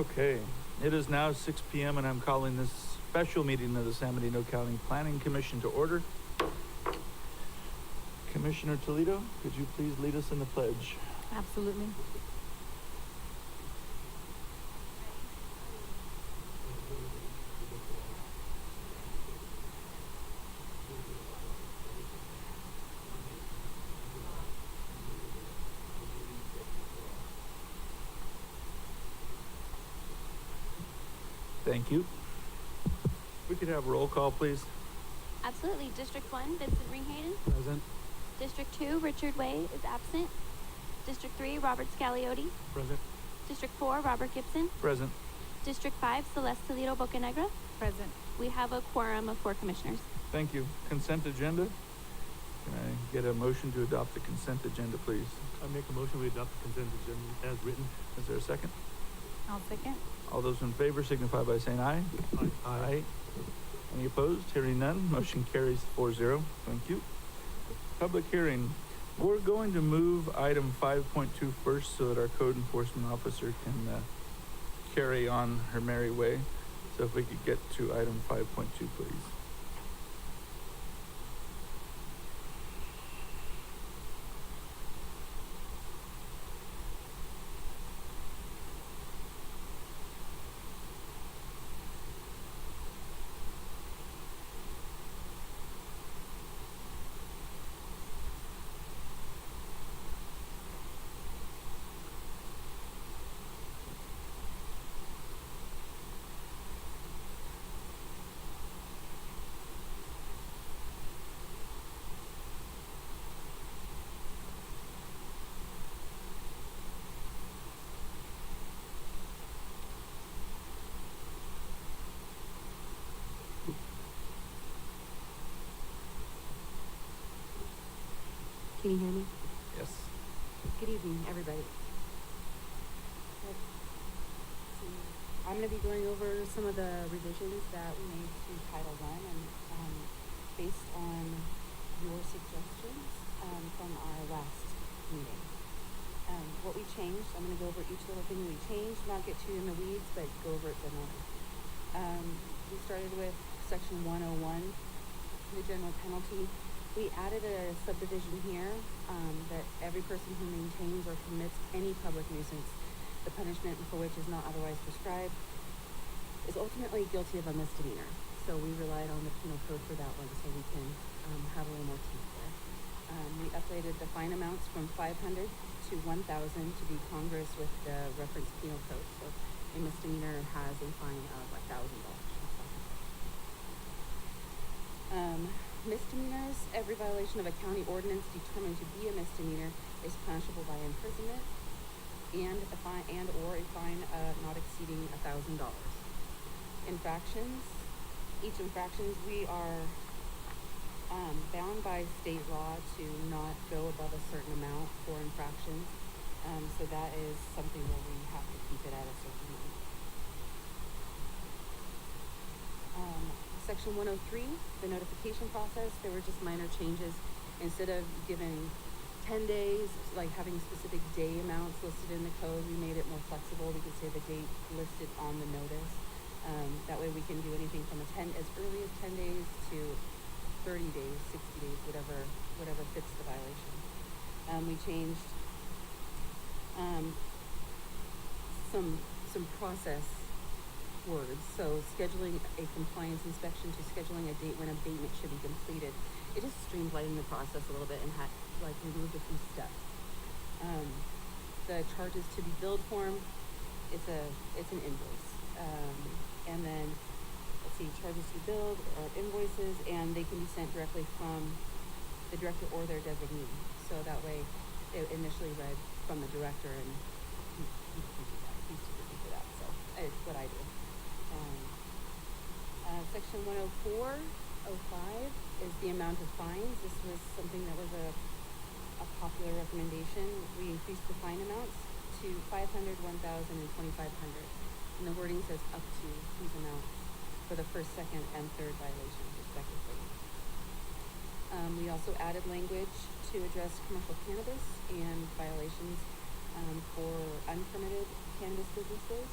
Okay, it is now 6 p.m. and I'm calling this special meeting of the San Benito County Planning Commission to order. Commissioner Toledo, could you please lead us in the pledge? Absolutely. Thank you. We could have roll call, please. Absolutely. District 1, Vincent Ringhayden. Present. District 2, Richard Way is absent. District 3, Robert Scaliotti. Present. District 4, Robert Gibson. Present. District 5, Celeste Toledo Bocanegra. Present. We have a quorum of 4 commissioners. Thank you. Consent agenda. Can I get a motion to adopt the consent agenda, please? I make a motion we adopt the consent agenda as written. Is there a second? I'll second. All those in favor signify by saying aye. Aye. Any opposed? Hearing none, motion carries 4-0. Thank you. Public hearing. We're going to move item 5.2 first so that our code enforcement officer can carry on her merry way. So if we could get to item 5.2, please. Can you hear me? Yes. Good evening, everybody. I'm going to be going over some of the revisions that we made to Title I and based on your suggestions from our last meeting. What we changed, I'm going to go over each little thing we changed, not get too in the weeds, but go over it generally. We started with Section 101, the general penalty. We added a subdivision here that every person who maintains or commits any public nuisance, the punishment for which is not otherwise prescribed, is ultimately guilty of a misdemeanor. So we relied on the penal code for that one so we can have a little more teeth there. We updated the fine amounts from 500 to 1,000 to be congruous with the reference penal code. So a misdemeanor has a fine of $1,000. Misdemeanors, every violation of a county ordinance determined to be a misdemeanor is punishable by imprisonment and a fine not exceeding $1,000. Infractions, each infractions we are bound by state law to not go above a certain amount for infractions. So that is something where we have to keep it at a certain amount. Section 103, the notification process, there were just minor changes. Instead of giving 10 days, like having specific day amounts listed in the code, we made it more flexible. We could say the date listed on the notice. That way we can do anything from as early as 10 days to 30 days, 60 days, whatever fits the violation. We changed some process words. So scheduling a compliance inspection to scheduling a date when abatement should be completed. It just streamlined the process a little bit and had removed a few steps. The charges to be billed form, it's an invoice. And then let's see, charges to be billed are invoices, and they can be sent directly from the director or their designee. So that way it initially read from the director, and he can do that. He's too busy for that. So it's what I do. Section 104.05 is the amount of fines. This was something that was a popular recommendation. We increased the fine amounts to 500, 1,000, and 2,500. And the wording says up to these amounts for the first, second, and third violations, respectively. We also added language to address commercial cannabis and violations for unpermitted cannabis businesses.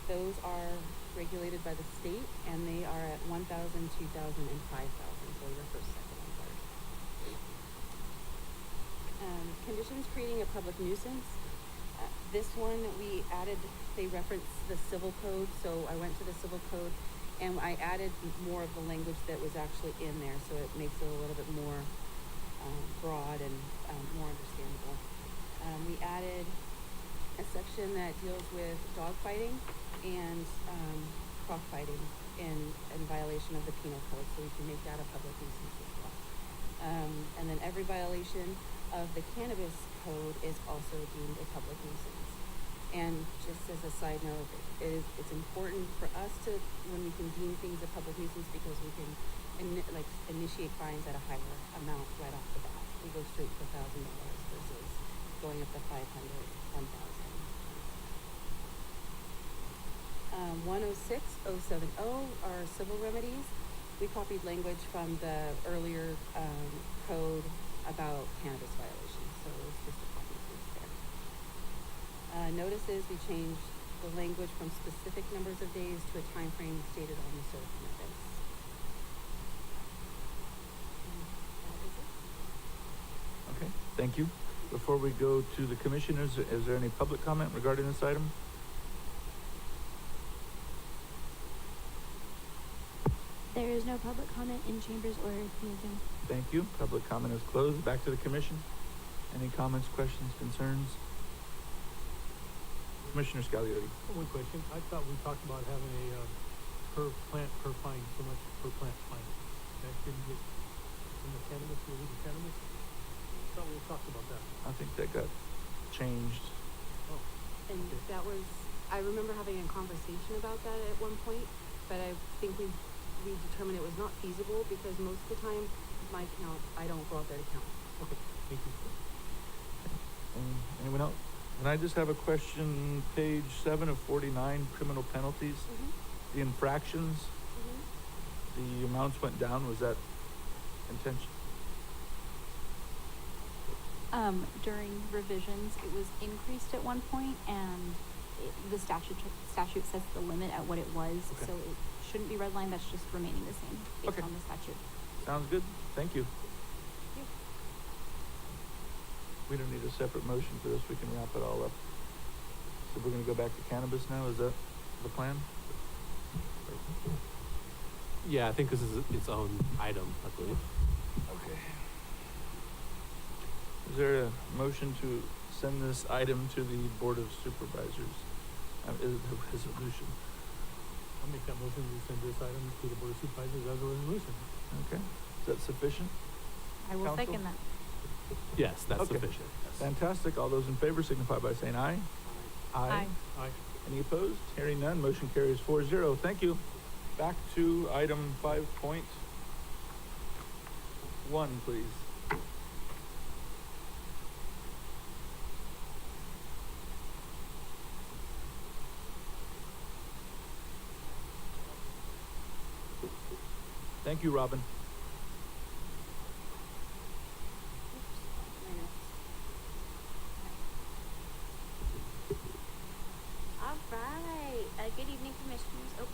Those are regulated by the state, and they are at 1,000, 2,000, and 5,000 for your first, second, and third. Conditions creating a public nuisance. This one we added, they reference the civil code, so I went to the civil code and I added more of the language that was actually in there, so it makes it a little bit more broad and more understandable. We added a section that deals with dog fighting and cockfighting in violation of the penal code, so we can make that a public nuisance as well. And then every violation of the cannabis code is also deemed a public nuisance. And just as a side note, it's important for us to, when we can deem things a public nuisance, because we can initiate fines at a higher amount right off the bat. We go straight to $1,000 versus going up to 500, 1,000. 106070 are civil remedies. We copied language from the earlier code about cannabis violations, so it's just a copy and paste there. Notices, we changed the language from specific numbers of days to a time frame stated on the served notice. And that is it. Okay, thank you. Before we go to the commissioners, is there any public comment regarding this item? There is no public comment in chambers or via Zoom. Thank you. Public comment is closed. Back to the commission. Any comments, questions, concerns? Commissioner Scagliotti. One question. I thought we talked about having a per plant per fine, so much per plant fine. That didn't get in the cannabis, the illegal cannabis? I thought we talked about that. I think that got changed. Oh, And okay. that was, I remember having a conversation about that at one point, but I think we determined it was not feasible because most of the time, my count, I don't go out there to count. Okay, thank you. Anyone else? And I just have a question, page 7 of 49, criminal penalties. The infractions, the amounts went down. Was that intention? During revisions, it was increased at one point, and the statute sets the limit at what it was, Okay. so it shouldn't be redlined. That's just remaining the same based Okay. on the statute. Sounds good. Thank you. We don't need a separate motion for this. We can wrap it all up. So we're going to go back to cannabis now. Is that the plan? Yeah, I think this is its own item, I believe. Okay. Is there a motion to send this item to the Board of Supervisors? Is it a resolution? I'll make that motion to send this item to the Board of Supervisors as a resolution. Okay. Is that sufficient? I will Counsel? second that. Yes, that's Okay. sufficient. Yes. Fantastic. All those in favor signify by saying aye. Aye. Aye. Any opposed? Hearing none, motion carries 4-0. Thank you. Back to item 5.1, please. Thank you, Robin. All right. Good evening, commissioners. Oh,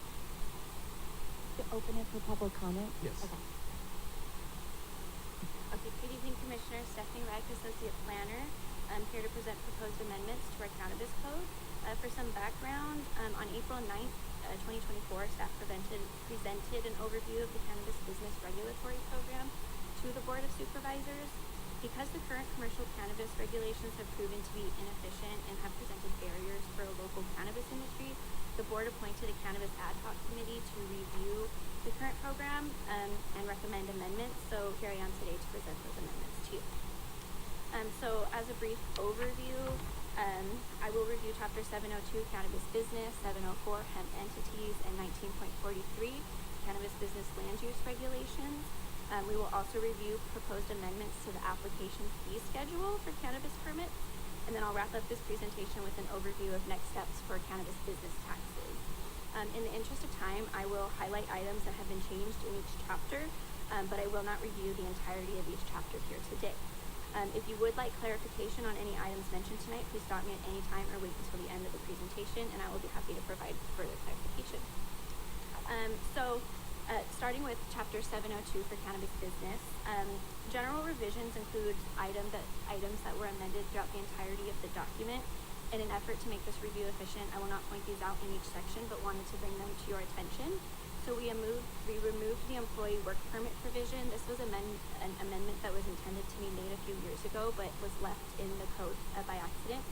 To open it for public comment? Yes. Okay. okay. Good evening, commissioners. Stephanie Reich, associate planner. I'm here to present proposed amendments to our cannabis code. For some background, on April 9th, 2024, staff presented an overview of the cannabis business regulatory program to the Board of Supervisors. Because the current commercial cannabis regulations have proven to be inefficient and have presented barriers for a local cannabis industry, the board appointed a cannabis ad hoc committee to review the current program and recommend amendments. So here I am today to present those amendments to you. So as a brief overview, I will review Chapter 702, Cannabis Business, 704, Hemp Entities, and 19.43, Cannabis Business Land Use Regulations. We will also review proposed amendments to the application fee schedule for cannabis permits, and then I'll wrap up this presentation with an overview of next steps for cannabis business taxes. In the interest of time, I will highlight items that have been changed in each chapter, but I will not review the entirety of each chapter here today. If you would like clarification on any items mentioned tonight, please stop me at any time or wait until the end of the presentation, and I will be happy to provide further clarification. Starting with Chapter 702 for cannabis business, general revisions include items that were amended throughout the entirety of the document. In an effort to make this review efficient, I will not point these out in each section, but wanted to bring them to your attention. So we removed the employee work permit provision. This was an amendment that was intended to be made a few years ago, but was left in the code by accident.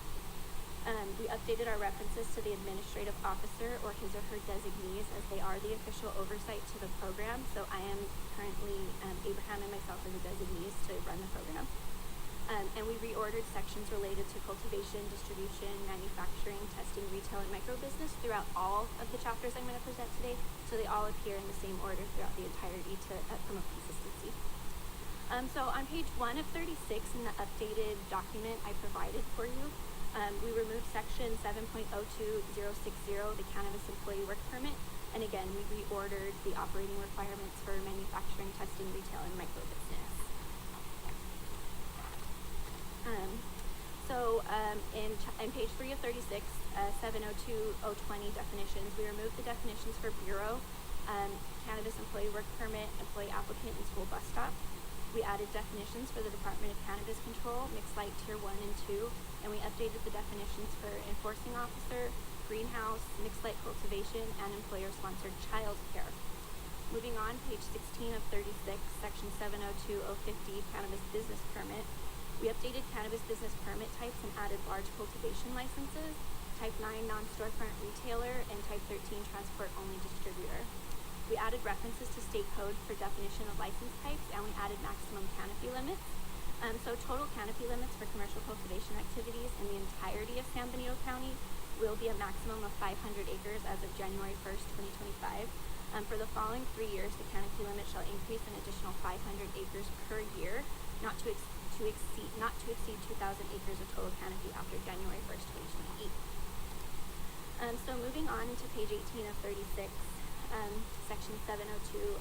We updated our references to the administrative officer or his or her designees, as they are the official oversight to the program. So I am currently, Abraham and myself are the designees to run the program. And we reordered sections related to cultivation, distribution, manufacturing, testing, retail, and micro-business throughout all of the chapters I'm going to present today, so they all appear in the same order throughout the entirety to promote consistency. So on page 1 of 36 in the updated document I provided for you, we removed section 7.02060, the cannabis employee work permit, and again, we reordered the operating requirements for manufacturing, testing, retail, and micro-business. In page 3 of 36, 702.020 definitions, we removed the definitions for bureau, cannabis employee work permit, employee applicant, and school bus stop. We added definitions for the Department of Cannabis Control, mixed light tier 1 and 2, and we updated the definitions for enforcing officer, greenhouse, mixed light cultivation, and employer-sponsored child care. Moving on, page 16 of 36, section 702.050, cannabis business permit. We updated cannabis business permit types and added large cultivation licenses, type 9 non-storefront retailer, and type 13 transport-only distributor. We added references to state code for definition of license types, and we added maximum canopy limits. So total canopy limits for commercial cultivation activities in the entirety of San Benito County will be a maximum of 500 acres as of January 1st, 2025. For the following 3 years, the canopy limit shall increase an additional 500 acres per year, not to exceed 2,000 acres of total canopy after January 1st, 2028. So moving on into page 18 of 36, section 702.051,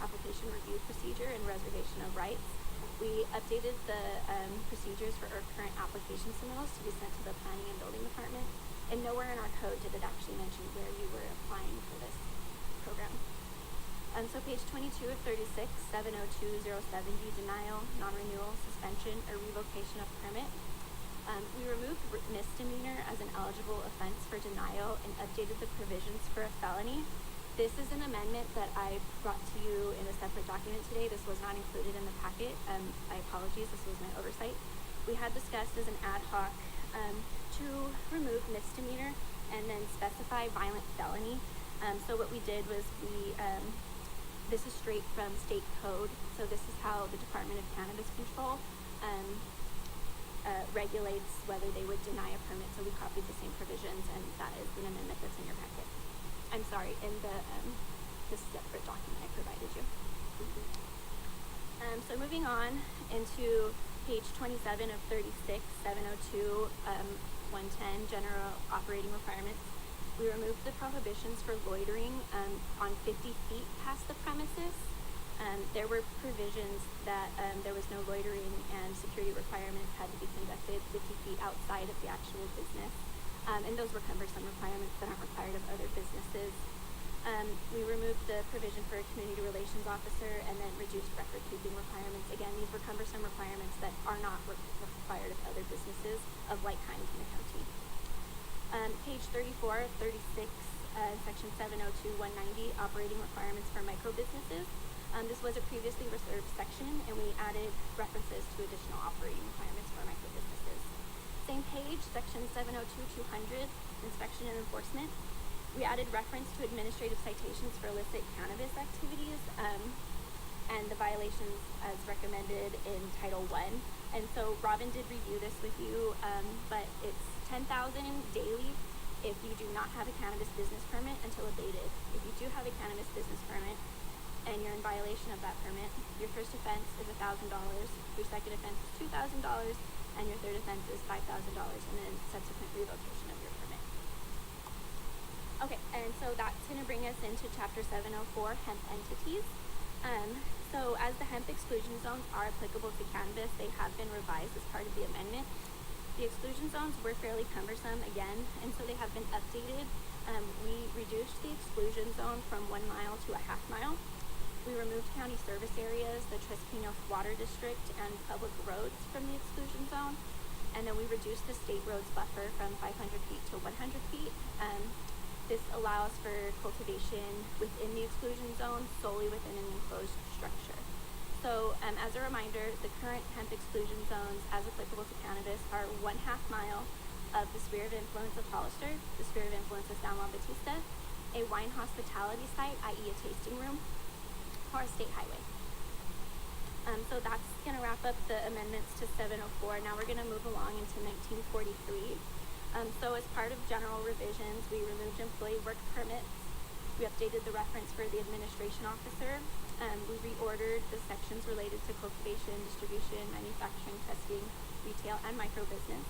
application review procedure and reservation of rights. We updated the procedures for our current application submittals to be sent to the Planning and Building Department, and nowhere in our code did it actually mention where you were applying for this program. So page 22 of 36, 702.070, denial, non-renewal, suspension, or revocation of permit. We removed misdemeanor as an eligible offense for denial and updated the provisions for a felony. This is an amendment that I brought to you in a separate document today. This was not included in the packet. My apologies, this was my oversight. We had discussed as an ad hoc to remove misdemeanor and then specify violent felony. So what we did was this is straight from state code. So this is how the Department of Cannabis Control regulates whether they would deny a permit. So we copied the same provisions, and that is an amendment that's in your packet. I'm sorry, in the separate document I provided you. So moving on into page 27 of 36, 702, 110, general operating requirements. We removed the prohibitions for loitering on 50 feet past the premises. There were provisions that there was no loitering and security requirements had to be conducted 50 feet outside of the actual business. And those were cumbersome requirements that aren't required of other businesses. We removed the provision for a community relations officer and then reduced record-keeping requirements. Again, these were cumbersome requirements that are not required of other businesses of like kind in the county. Page 34 of 36, section 702.190, operating requirements for micro-businesses. This was a previously reserved section, and we added references to additional operating requirements for micro-businesses. Same page, section 702.200, inspection and enforcement. We added reference to administrative citations for illicit cannabis activities and the violations as recommended in Title I. And so Robin did review this with you, but it's $10,000 daily if you do not have a cannabis business permit until abated. If you do have a cannabis business permit and you're in violation of that permit, your first offense is $1,000, your second offense is $2,000, and your third offense is $5,000, and then subsequent revocation of your permit. Okay, and so that's going to bring us into Chapter 704, hemp entities. So So as the hemp exclusion zones are applicable to cannabis, they have been revised as part of the amendment. The exclusion zones were fairly cumbersome again, and so they have been updated. We reduced the exclusion zone from 1 mile to a half mile. We removed county service areas, the Tres Pinos Water District, and public roads from the exclusion zone. And then we reduced the state roads buffer from 500 feet to 100 feet. This allows for cultivation within the exclusion zone, solely within an enclosed structure. So as a reminder, the current hemp exclusion zones as applicable to cannabis are 1/2 mile of the sphere of influence of Hollister, the sphere of influence of San Juan Bautista, a wine hospitality site, i.e. a tasting room, or a state highway. So that's going to wrap up the amendments to 704. Now we're going to move along into 1943. So as part of general revisions, we removed employee work permits. We updated the reference for the administration officer. We reordered the sections related to cultivation, distribution, manufacturing, testing, retail, and microbusiness.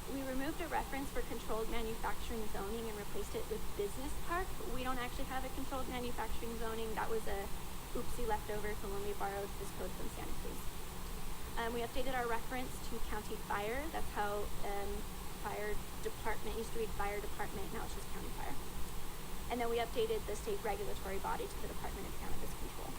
We removed a reference for controlled manufacturing zoning and replaced it with business park. We don't actually have a controlled manufacturing zoning. That was a oopsie leftover from when we borrowed this code from Santa Cruz. We updated our reference to county fire. That's how fire department used to read fire department, now it's just county fire. And then we updated the state regulatory body to the Department of Cannabis Control.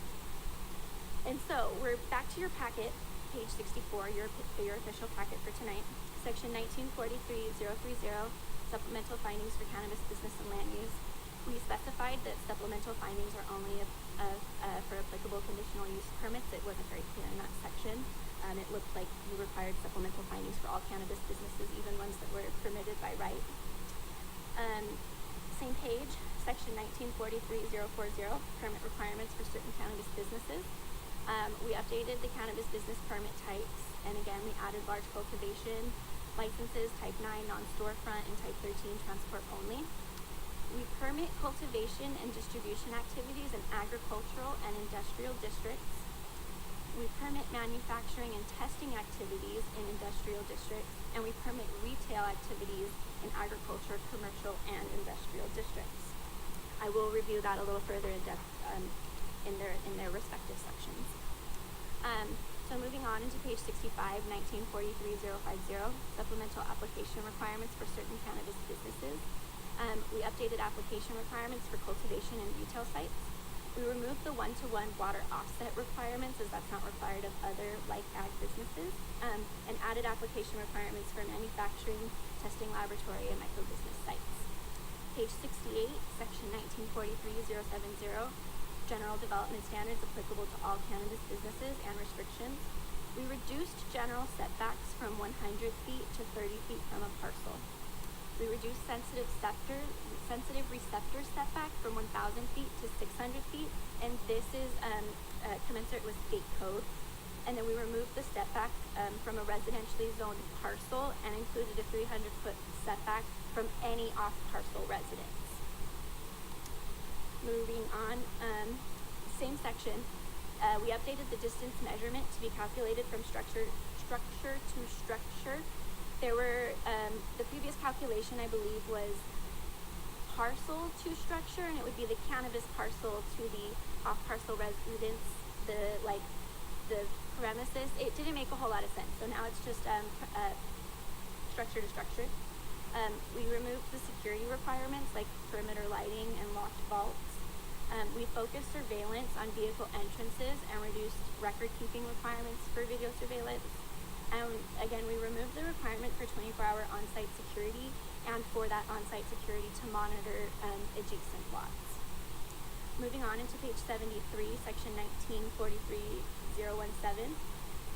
And so we're back to your packet, page 64, your official packet for tonight. Section 1943-030, supplemental findings for cannabis business and land use. We specified that supplemental findings are only for applicable conditional use permits. It wasn't very clear in that section. It looked like you required supplemental findings for all cannabis businesses, even ones that were permitted by right. Same page, section 1943-040, permit requirements for certain cannabis businesses. We updated the cannabis business permit types, and again, we added large cultivation licenses, type 9 non-storefront, and type 13 transport only. We permit cultivation and distribution activities in agricultural and industrial districts. We permit manufacturing and testing activities in industrial districts, and we permit retail activities in agriculture, commercial, and industrial districts. I will review that a little further in depth in their respective sections. So moving on into page 65, 1943-050, supplemental application requirements for certain cannabis businesses. We updated application requirements for cultivation and retail sites. We removed the one-to-one water offset requirements, as that's not required of other like ag businesses, and added application requirements for manufacturing, testing laboratory, and microbusiness sites. Page 68, section 1943-070, general development standards applicable to all cannabis businesses and restrictions. We reduced general setbacks from 100 feet to 30 feet from a parcel. We reduced sensitive receptor setback from 1,000 feet to 600 feet, and this is commensurate with state code. And then we removed the setback from a residentially zoned parcel and included a 300-foot setback from any off-parcel residence. Moving on, same section, we updated the distance measurement to be calculated from structure to structure. There were, the previous calculation, I believe, was parcel to structure, and it would be the cannabis parcel to the off-parcel residence, the premises. It didn't make a whole lot of sense, so now it's just structure to structure. We removed the security requirements like perimeter lighting and locked vaults. We focused surveillance on vehicle entrances and reduced record-keeping requirements for video surveillance. And again, we removed the requirement for 24-hour on-site security and for that on-site security to monitor adjacent lots. Moving on into page 73, section 1943-017.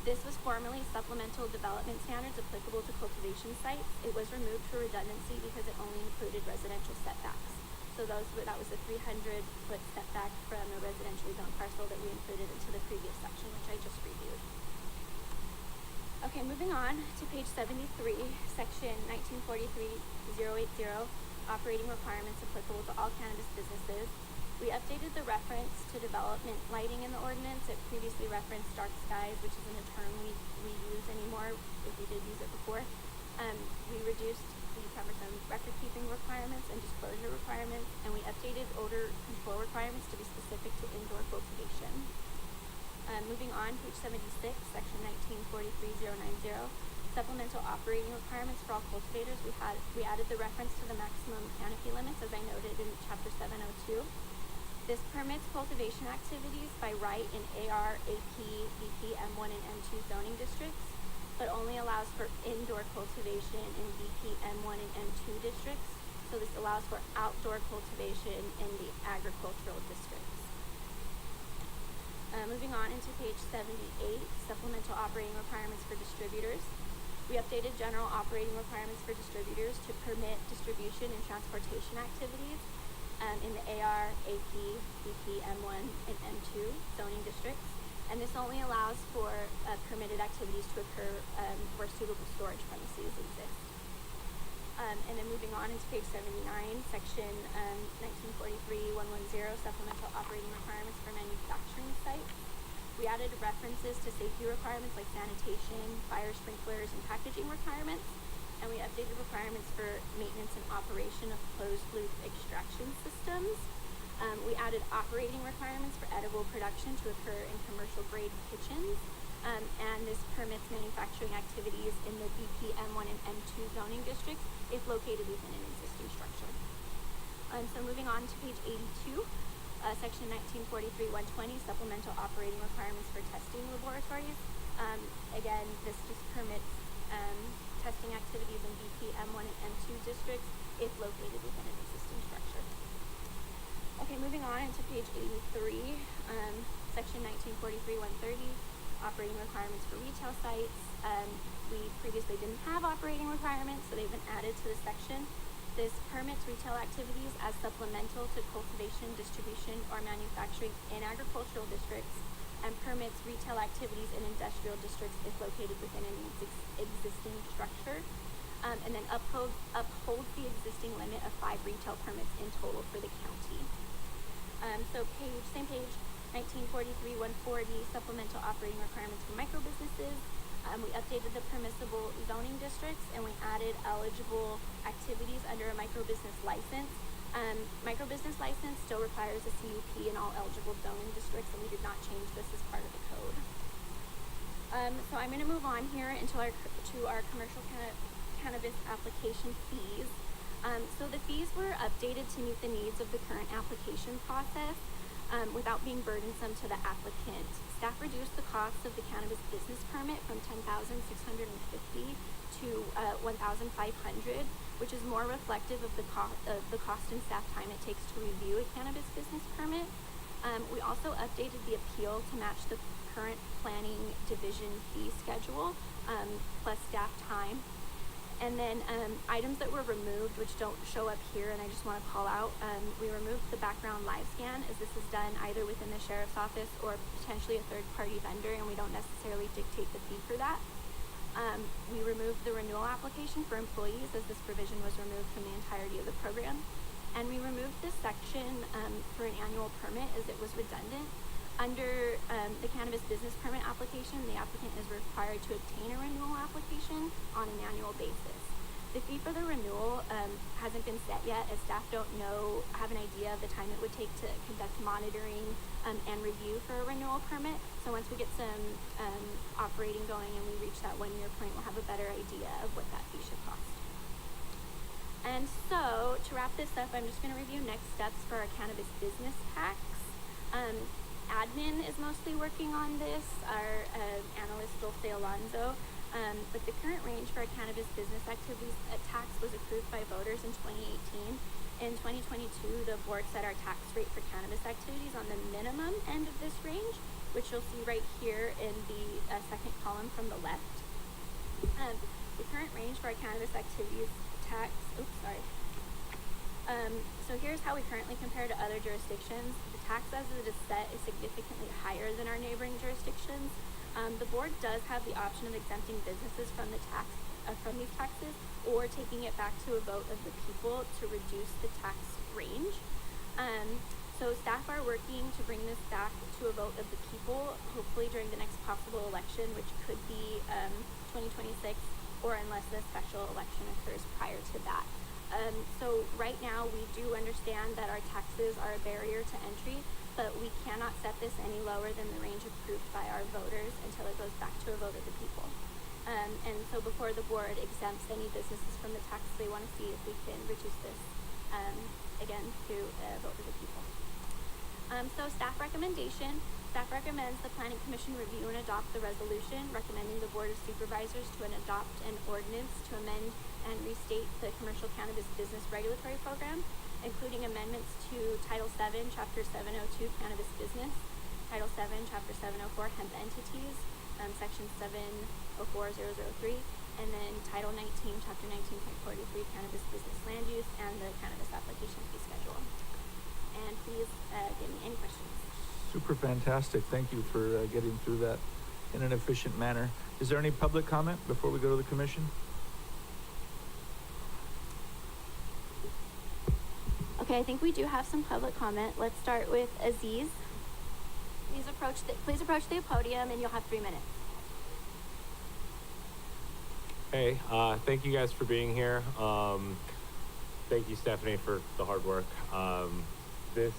This was formerly supplemental development standards applicable to cultivation sites. It was removed for redundancy because it only included residential setbacks. So that was a 300-foot setback from a residentially zoned parcel that we included into the previous section, which I just reviewed. Okay, moving on to page 73, section 1943-080, operating requirements applicable to all cannabis businesses. We updated the reference to development lighting in the ordinance. It previously referenced dark skies, which isn't a term we use anymore, if we did use it before. We reduced the cumbersome record-keeping requirements and disclosure requirements, and we updated odor control requirements to be specific to indoor cultivation. Moving on, page 76, section 1943090, supplemental operating requirements for all cultivators. We added the reference to the maximum canopy limits as I noted in chapter 702. This permits cultivation activities by right in AR, AP, BP, M1, and M2 zoning districts, but only allows for indoor cultivation in BP, M1, and M2 districts. So this allows for outdoor cultivation in the agricultural districts. Moving on into page 78, supplemental operating requirements for distributors. We updated general operating requirements for distributors to permit distribution and transportation activities in the AR, AP, BP, M1, and M2 zoning districts. And this only allows for permitted activities to occur where suitable storage premises exist. And then moving on into page 79, section 1943-110, supplemental operating requirements for manufacturing sites. We added references to safety requirements like sanitation, fire sprinklers, and packaging requirements. And we updated requirements for maintenance and operation of closed-loop extraction systems. We added operating requirements for edible production to occur in commercial-grade kitchens. And this permits manufacturing activities in the BP, M1, and M2 zoning districts if located within an existing structure. So moving on to page 82, section 1943-120, supplemental operating requirements for testing laboratories. Again, this just permits testing activities in BP, M1, and M2 districts if located within an existing structure. Okay, moving on to page 83, section 1943-130, operating requirements for retail sites. We previously didn't have operating requirements, so they've been added to this section. This permits retail activities as supplemental to cultivation, distribution, or manufacturing in agricultural districts, and permits retail activities in industrial districts if located within an existing structure, and then upholds the existing limit of 5 retail permits in total for the county. So same page, 1943-140, supplemental operating requirements for micro businesses. We updated the permissible zoning districts, and we added eligible activities under a micro business license. Micro business license still requires a CUP in all eligible zoning districts, and we did not change this as part of the code. So I'm going to move on here to our commercial cannabis application fees. So the fees were updated to meet the needs of the current application process without being burdensome to the applicant. Staff reduced the cost of the cannabis business permit from $10,650 to $1,500, which is more reflective of the cost and staff time it takes to review a cannabis business permit. We also updated the appeal to match the current planning division fee schedule plus staff time. And then items that were removed, which don't show up here, and I just want to call out, we removed the background live scan, as this is done either within the sheriff's office or potentially a third-party vendor, and we don't necessarily dictate the fee for that. We removed the renewal application for employees, as this provision was removed from the entirety of the program. And we removed this section for an annual permit, as it was redundant. Under the cannabis business permit application, the applicant is required to obtain a renewal application on an annual basis. The fee for the renewal hasn't been set yet, as staff don't have an idea of the time it would take to conduct monitoring and review for a renewal permit. So once we get some operating going and we reach that 1-year point, we'll have a better idea of what that fee should cost. And so to wrap this up, I'm just going to review next steps for our cannabis business tax. Admin is mostly working on this, our analyst Dulce Alonso, but the current range for our cannabis business activities tax was approved by voters in 2018. In 2022, the board set our tax rate for cannabis activities on the minimum end of this range, which you'll see right here in the second column from the left. The current range for our cannabis activities tax, so here's how we currently compare to other jurisdictions. The tax as it is set is significantly higher than our neighboring jurisdictions. The board does have the option of exempting businesses from these taxes, or taking it back to a vote of the people to reduce the tax range. So staff are working to bring this back to a vote of the people, hopefully during the next possible election, which could be 2026, or unless a special election occurs prior to that. So right now, we do understand that our taxes are a barrier to entry, but we cannot set this any lower than the range approved by our voters until it goes back to a vote of the people. And so before the board exempts any businesses from the tax, they want to see if we can reduce this, again, through a vote of the people. So staff recommends the Planning Commission review and adopt the resolution recommending the Board of Supervisors to adopt an ordinance to amend and restate the Commercial Cannabis Business Regulatory Program, including amendments to Title VII, Chapter 702, Cannabis Business, Title VII, Chapter 704, Hemp Entities, Section 704003, and then Title 19, Chapter 19.43, Cannabis Business Land Use, and the Cannabis Application Fee Schedule. And please give me any questions. Super fantastic. Thank you for getting through that in an efficient manner. Is there any public comment before we go to the commission? Okay, I think we do have some public comment. Let's start with Aziz. Please approach the podium, and you'll have 3 minutes. Hey, thank you guys for being here. Thank you, Stephanie, for the hard work. This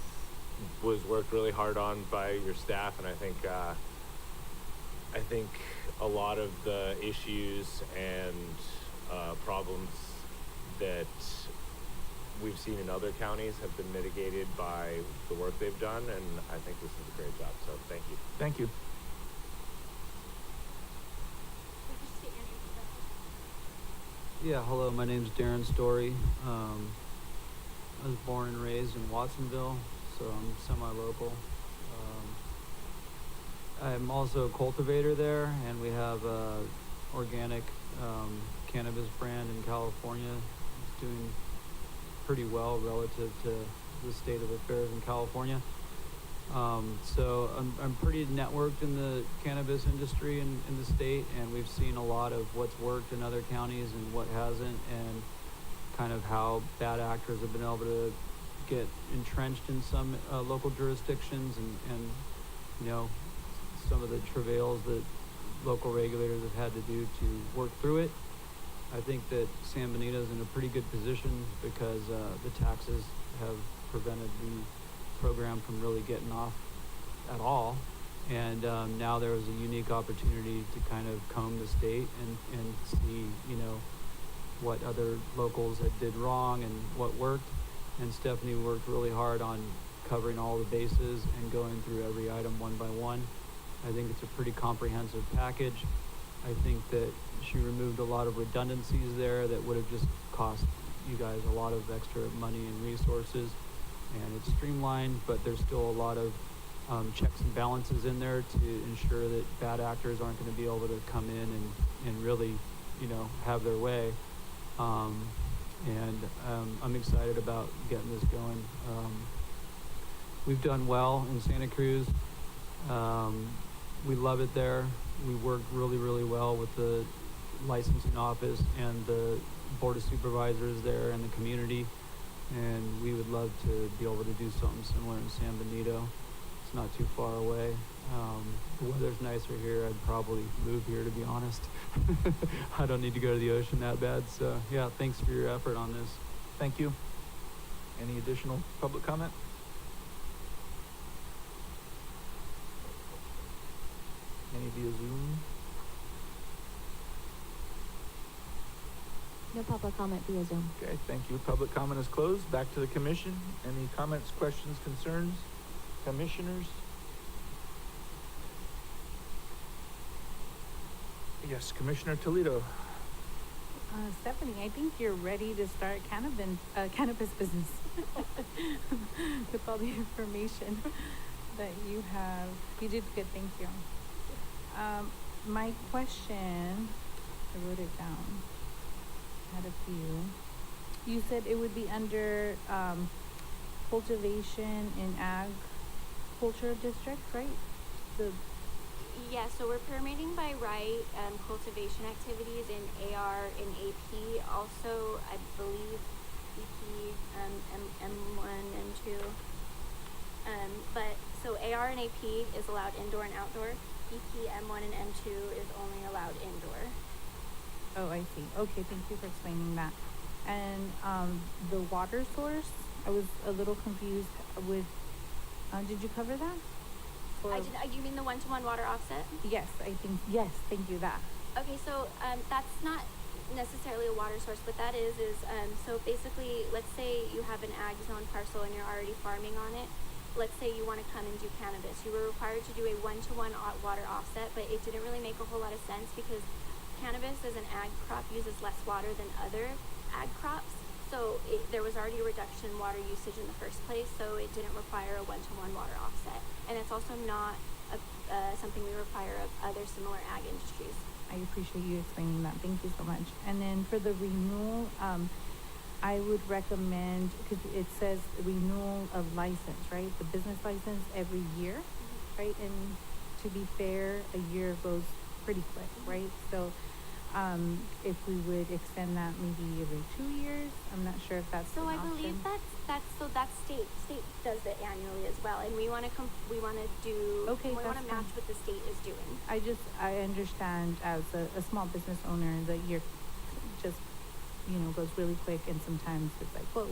was worked really hard on by your staff, and I think a lot of the issues and problems that we've seen in other counties have been mitigated by the work they've done, and I think this is a great job, so thank you. Thank you. Yeah, hello, my name's Darren Story. I was born and raised in Watsonville, so I'm semi-local. I'm also a cultivator there, and we have a organic cannabis brand in California. It's doing pretty well relative to the state of affairs in California. So I'm pretty networked in the cannabis industry in the state, and we've seen a lot of what's worked in other counties and what hasn't, and kind of how bad actors have been able to get entrenched in some local jurisdictions, and you know, some of the travails that local regulators have had to do to work through it. I think that San Benito's in a pretty good position because the taxes have prevented the program from really getting off at all, and now there was a unique opportunity to kind of comb the state and see, you know, what other locals had did wrong and what worked. And Stephanie worked really hard on covering all the bases and going through every item one by one. I think it's a pretty comprehensive package. I think that she removed a lot of redundancies there that would have just cost you guys a lot of extra money and resources. And it's streamlined, but there's still a lot of checks and balances in there to ensure that bad actors aren't going to be able to come in and really, you know, have their way. I'm excited about getting this going. We've done well in Santa Cruz. We love it there. We work really, really well with the licensing office and the board of supervisors there and the community. And we would love to be able to do something similar in San Benito. It's not too far away. The weather's nicer here. I'd probably move here, to be honest. I don't need to go to the ocean that bad. So yeah, thanks for your effort on this. Thank you. Any additional public comment? Any via Zoom? No public comment via Zoom. Okay, thank you. Public comment is closed. Back to the commission. Any comments, questions, concerns? Commissioners? Yes, Commissioner Toledo. Stephanie, I think you're ready to start cannabis business with all the information that you have. You did good, thank you. My question, I wrote it down. I had a few. You said it would be under cultivation in ag culture district, right? Yeah, so we're permitting by right cultivation activities in AR and AP. Also, I believe EP, M1, M2. But so AR and AP is allowed indoor and outdoor. EP, M1, and M2 is only allowed indoor. Oh, I see. Okay, thank you for explaining that. And, the water source, I was a little confused with, did you cover that? I did, you mean the one-to-one water offset? Yes, I think, yes, thank you, that. Okay, so that's not necessarily a water source. What that is so basically, let's say you have an ag zone parcel and you're already farming on it. Let's say you want to come and do cannabis. You were required to do a one-to-one water offset, but it didn't really make a whole lot of sense because cannabis as an ag crop uses less water than other ag crops. So there was already a reduction in water usage in the first place, so it didn't require a one-to-one water offset. And it's also not something we require of other similar ag industries. I appreciate you explaining that. Thank you so much. And then for the renewal, I would recommend, because it says renewal of license, right? The business license every year, right? And to be fair, a year goes pretty quick, right? So, if we would extend that maybe every 2 years, I'm not sure if that's So an I option. believe that's state does it annually as well, and we want to do Okay, we want that's to match fine. what the state is doing. I understand as a small business owner that you're just, goes really quick, and sometimes it's like, whoa,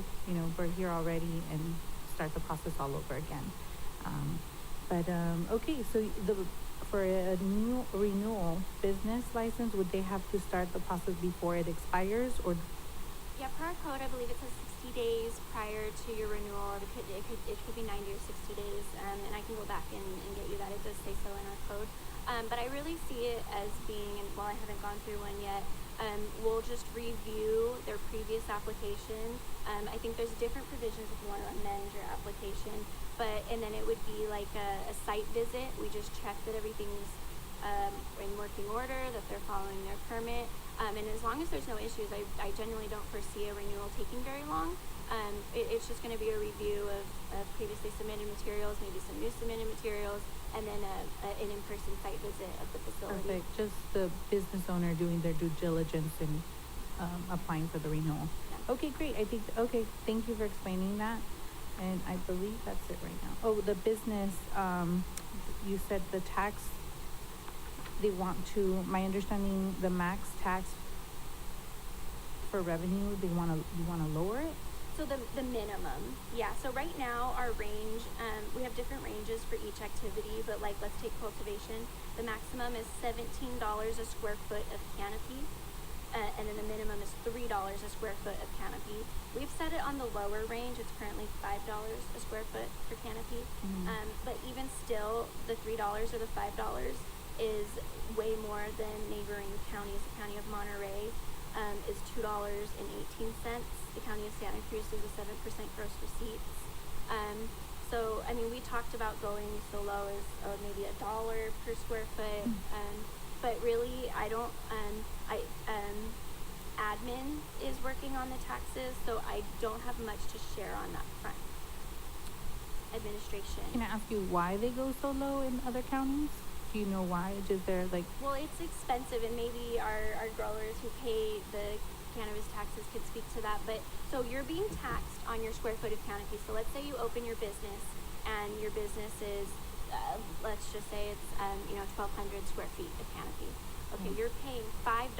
we're here already, and start the process all over again. Okay, so for a new renewal business license, would they have to start the process before it expires, or? Yeah, per our code, I believe it says 60 days prior to your renewal, or it could be 90 or 60 days, and I can go back and get you that. It does say so in our code. But I really see it as being, and while I haven't gone through one yet, we'll just review their previous application. I think there's different provisions if you want to amend your application, and then it would be like a site visit. We just check that everything's in working order, that they're following their permit. And as long as there's no issues, I genuinely don't foresee a renewal taking very long. It's just going to be a review of previously submitted materials, maybe some new submitted materials, and then an in-person site visit of the facility. Perfect. Just the business owner doing their due diligence and applying for the renewal. Yeah. Okay, great. Thank you for explaining that. And I believe that's it right now. Oh, the business, you said the tax, they want to, my understanding, the max tax for revenue, you want to lower it? So the minimum, yeah. So right now our range, we have different ranges for each activity, but like let's take cultivation. The maximum is $17 a square foot of canopy, and then the minimum is $3 a square foot of canopy. We've set it on the lower range. It's currently $5 a square foot for canopy, but even still, the $3 or the $5 is way more than neighboring counties. The county of Monterey is $2.18. The county of Santa Cruz is a 7% gross receipts. So I mean, we talked about going so low as maybe $1 per square foot, but really, I don't. Admin is working on the taxes, so I don't have much to share on that front. Administration. Can I ask you why they go so low in other counties? Do you know why? Is there like? Well, it's expensive, and maybe our growers who pay the cannabis taxes could speak to that. But so you're being taxed on your square foot of canopy. So let's say you open your business, and your business is, let's just say it's 1,200 square feet of canopy. Okay, you're paying $5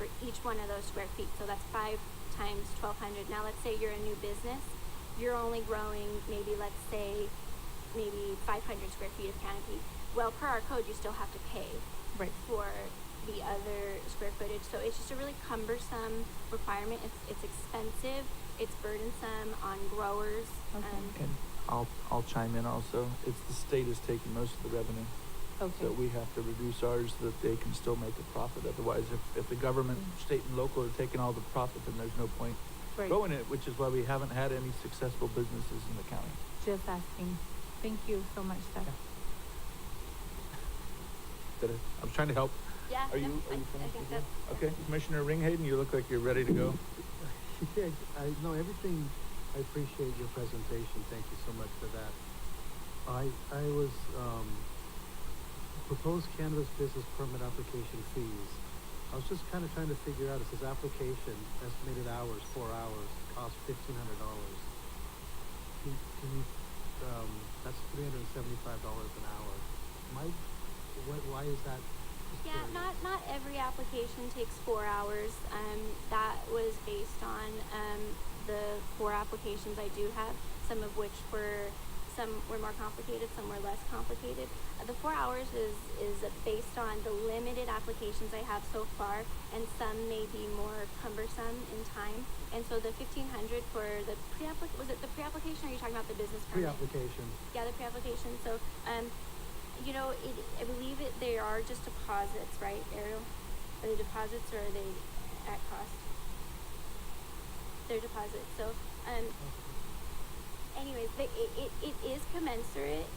for each one of those square feet. So that's 5 times 1,200. Now let's say you're a new business. You're only growing maybe 500 square feet of canopy. Well, per our code, you still have to pay for the other square footage. So it's just a really cumbersome requirement. It's expensive. It's burdensome on growers. Okay. And I'll chime in also. It's the state is taking most of the revenue. Okay. So we have to reduce ours so that they can still make a profit. Otherwise, if the government, state and local are taking all the profit, then there's no point going in it, which is why we haven't had any successful businesses in the county. Just asking. Thank you so much, Steph. I was trying to help. Yeah. Are you I finished? think with that's. that? Okay, Commissioner Ringhaden, you look like you're ready to go. Yeah, I know everything. I appreciate your presentation. Thank you so much for that. I was proposed cannabis business permit application fees. I was just kind of trying to figure out, it says application, estimated hours, 4 hours, cost $1,500. Can you, that's $375 an hour. Why is that Yeah, not every application takes 4 hours. That was based on the 4 applications I do have, some were more complicated, some were less complicated. The 4 hours is based on the limited applications I have so far, and some may be more cumbersome in time. And so the 1,500 for the was it the pre-application, or are you talking about the business permit? Pre-application. Yeah, the pre-application. So, I believe they are just deposits, right, Ariel? Are they deposits or are they at cost? They're deposits. So, anyways, it is commensurate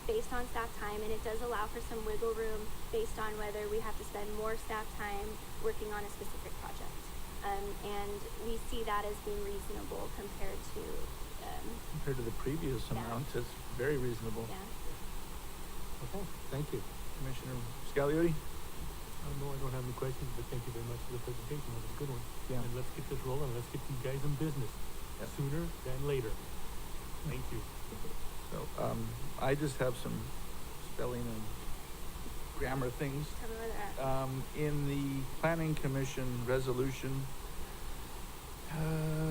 based on staff time, and it does allow for some wiggle room based on whether we have to spend more staff time working on a specific project. And we see that as being reasonable compared to the previous Yeah. amount, it's very reasonable. yeah. Okay, thank you. Commissioner Scagliotti? No, I don't have any questions, but thank you very much for the presentation. That was a good one. Yeah. And let's get this rolling. Let's get these guys in business Yes. sooner than later. Thank you. So, I just have some spelling and grammar things. Tell me where they're at. In the Planning Commission resolution,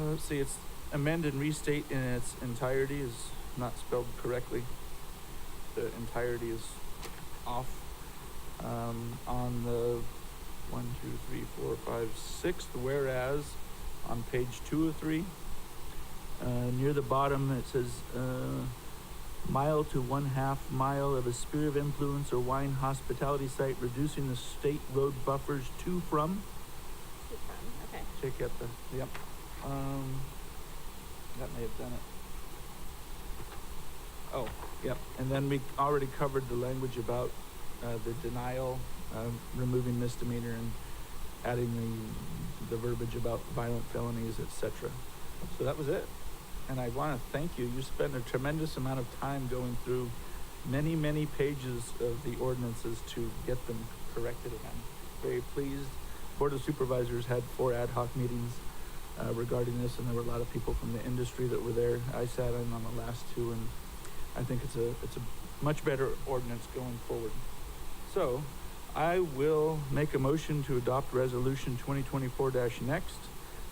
let's see, it's amend and restate in its entirety is not spelled correctly. The entirety is off. On the 1, 2, 3, 4, 5, 6th, whereas on page 2 of 3, near the bottom it says, mile to 1/2 mile of a sphere of influence or wine hospitality site, reducing the state road buffers to from. Okay. Check out yep. That may have done it. Oh, yep. And then we already covered the language about the denial, removing misdemeanor and adding the verbiage about violent felonies, etc. So that was it. And I want to thank you. You spent a tremendous amount of time going through many, many pages of the ordinances to get them corrected, and I'm very pleased. Board of Supervisors had 4 ad hoc meetings regarding this, and there were a lot of people from the industry that were there. I sat in on the last 2, and I think it's a much better ordinance going forward. So I will make a motion to adopt Resolution 2024-Next,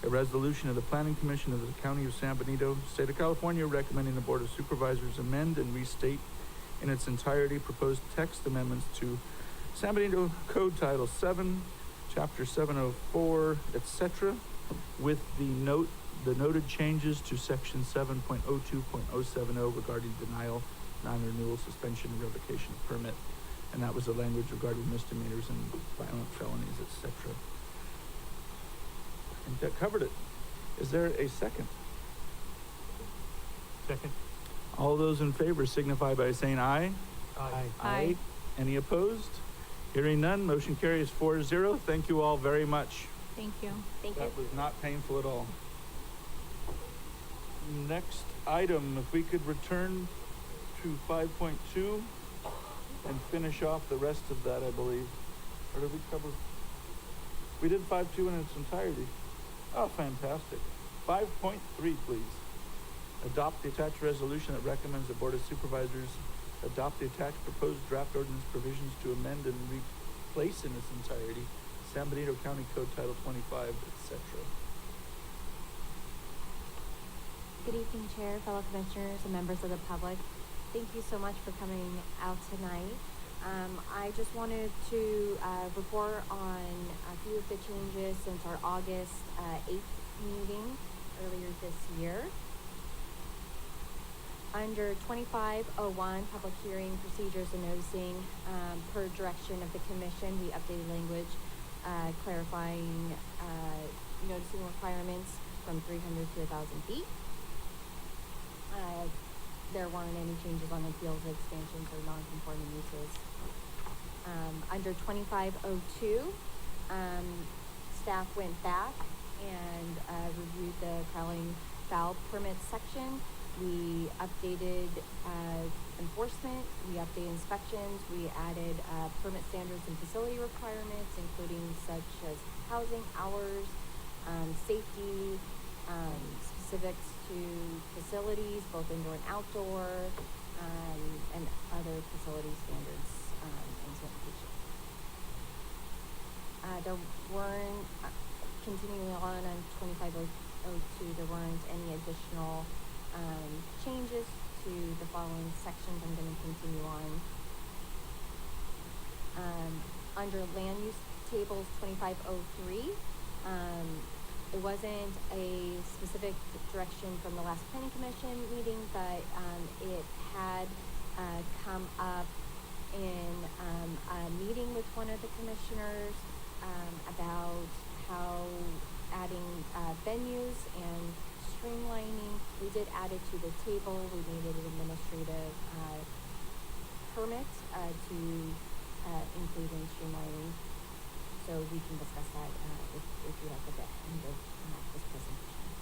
a resolution of the Planning Commission of the County of San Benito, State of California, recommending the Board of Supervisors amend and restate in its entirety proposed text amendments to San Benito Code Title 7, Chapter 704, etc., with the noted changes to Section 7.02.070 regarding denial, non-renewal, suspension, and revocation of permit. And that was the language regarding misdemeanors and violent felonies, etc. I think that covered it. Is there a second? Second. All those in favor signify by saying aye. Aye. Aye. Any opposed? Hearing none, motion carries 4-0. Thank you all very much. Thank you. Thank you. That was not painful at all. Next item, if we could return to 5.2 and finish off the rest of that, I believe. Or did we cover? We did 5.2 in its entirety. Oh, fantastic. 5.3, please. Adopt the attached resolution that recommends the Board of Supervisors adopt the attached proposed draft ordinance provisions to amend and replace in its entirety San Benito County Code Title 25, etc. Good evening, Chair, fellow commissioners, and members of the public. Thank you so much for coming out tonight. I just wanted to report on a few of the changes since our August 8th meeting earlier this year. Under 2501, public hearing procedures and noticing, per direction of the commission, we updated language clarifying noticing requirements from 300 to 1,000 feet. There weren't any changes on appeals, expansions, or non-conforming uses. Under 2502, staff went back and reviewed the prowling foul permit section. We updated enforcement, we updated inspections, we added permit standards and facility requirements, including such as housing, hours, safety, specifics to facilities, both indoor and outdoor, and other facility standards and certification. There weren't, continuing on 2502, there weren't any additional, changes to the following sections. I'm gonna continue on. Under land use tables 2503, it wasn't a specific direction from the last planning commission meeting, but, it had, come up in, a meeting with one of the commissioners, about how adding, venues and streamlining, we did add it to the table, we made it an administrative, permit, to, include in streamlining. So we can discuss that, if you like at the end of, this presentation.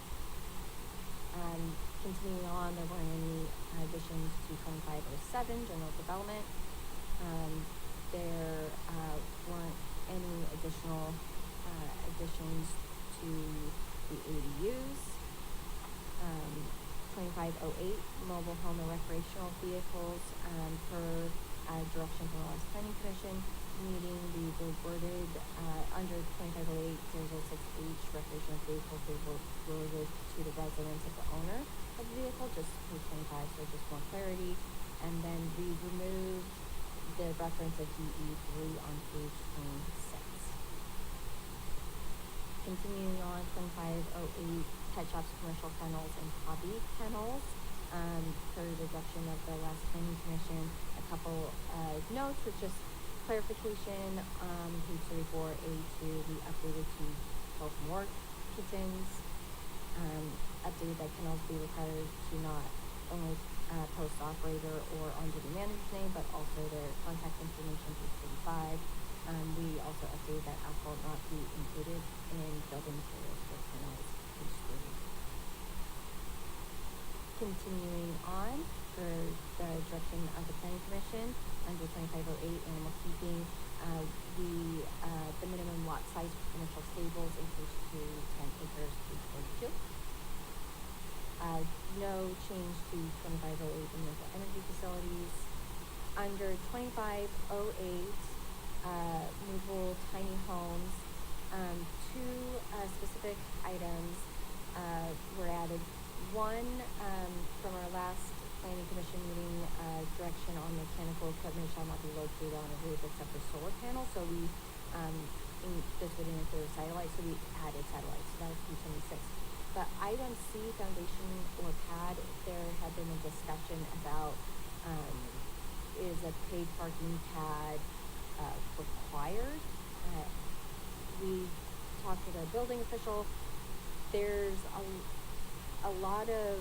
Continuing on, there weren't any additions to 2507, general development. There, weren't any additional, additions to the ADUs. 2508, mobile home and recreational vehicles, per, direction from the last planning commission meeting, we were worded, under 2508, 006H, recreational vehicles, they were worded to the residence of the owner of the vehicle, just page 25, so just more clarity. And then we removed the reference of DE3 on page 26. Continuing on, 2508, pet shops, commercial kennels, and hobby kennels. Per reduction of the last planning commission, a couple, notes with just clarification. Page 34A2, we updated to 12 more kittens. Updated that kennels be required to not only, post operator or under the manager's name, but also their contact information, page 35. We also updated that asphalt not be included in building materials for kennels, page 30. Continuing on, for the direction of the planning commission, under 2508, animal keeping, the minimum lot size for commercial stables increased to 10 acres, page 42. No change to 2508, renewable energy facilities. Under 2508, movable tiny homes, two, specific items, were added. One, from our last planning commission meeting, direction on mechanical equipment shall not be located on a roof except for solar panels. So we, this would include satellites, so we added satellites, so that was page 26. But item C, foundation or pad, there had been a discussion about, is a paid parking pad, required? We talked to the building official. There's a lot of,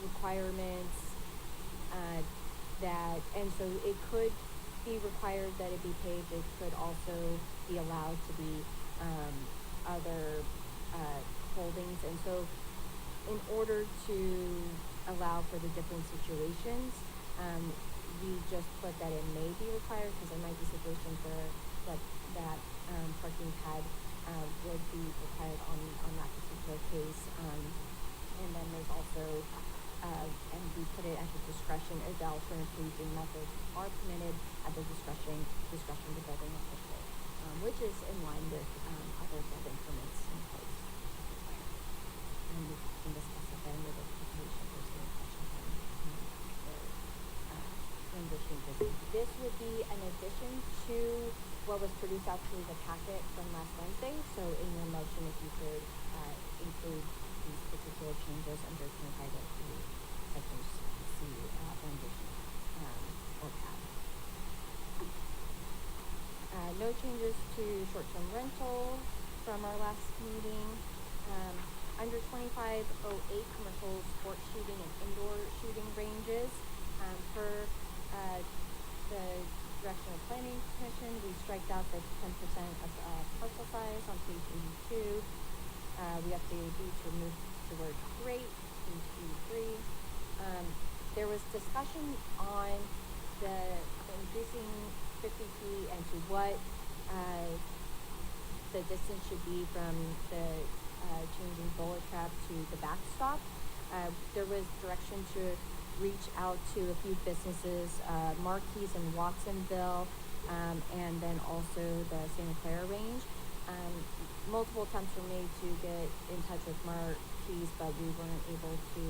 requirements, that, and so it could be required that it be paved. It could also be allowed to be, other, holdings. And so in order to allow for the different situations, we just put that it may be required, because there might be situations where that parking pad, would be required on that particular case. And then there's also, and we put it at the discretion, or the alternative paving methods are permitted at the discretion of the building official, which is in line with, other building permits in place. And we can discuss it then with the application, if there's any questions on, the, language changes. This would be an addition to what was produced out through the packet from last Wednesday. So in your motion, if you could, include these particular changes under 2503, sections C, foundation, or pad. No changes to short-term rental from our last meeting. Under 2508, commercial sports shooting and indoor shooting ranges, per, the direction of planning commission, we striked out the 10% of, parcel size on page 82. We updated B to remove the word great, page 83. There was discussion on the increasing 50 feet and to what, the distance should be from the, changing bullet trap to the backstop. There was direction to reach out to a few businesses, Marquis in Watsonville, and then also the Santa Clara range. Multiple attempts were made to get in touch with Marquise, but we weren't able to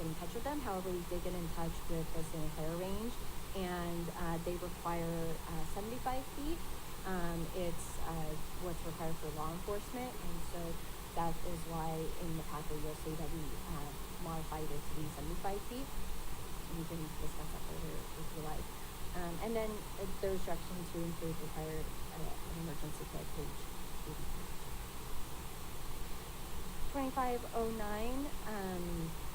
get in touch with them. However, we did get in touch with the Santa Clara range, and they require 75 feet. It's what's required for law enforcement, and so that is why in the packet you'll see that we modified it to be 75 feet. We can discuss that further if you like. And then there's direction to include required an emergency kit, page 2509,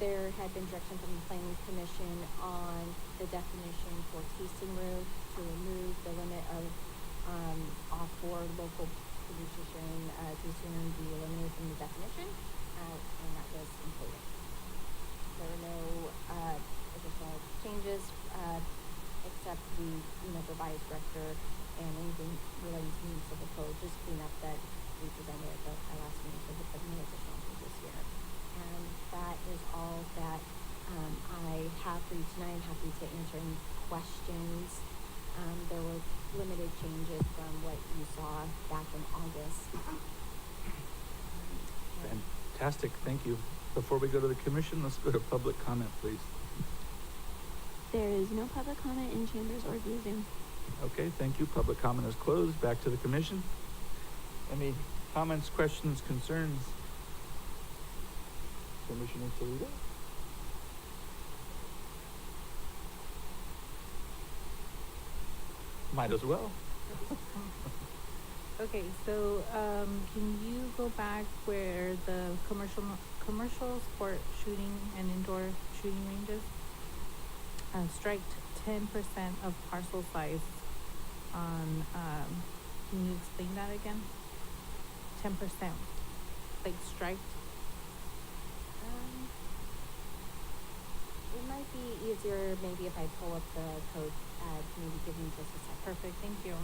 there had been direction from the Planning Commission on the definition for tasting room to remove the limit of off-board local producer tasting room be eliminated from the definition, and that was included. There were no additional changes, except the revised director and anything relating to use of the code, just clean up that we presented at the last meeting, so the no additional changes here. And that is all that I have for you tonight. I'm happy to answer any questions. There were limited changes from what you saw back in August. Fantastic, thank you. Before we go to the commission, let's go to public comment, please. There is no public comment in chambers or via Zoom. Okay, thank you. Public comment is closed. Back to the commission. Any comments, questions, concerns? Commissioner Toledo? Might as well. Okay, so, can you go back where the commercial sport shooting and indoor shooting ranges? Strike 10% of parcel size on, can you explain that again? 10%, like striked? It might be easier maybe if I pull up the code, maybe give me just a second. Perfect, thank you.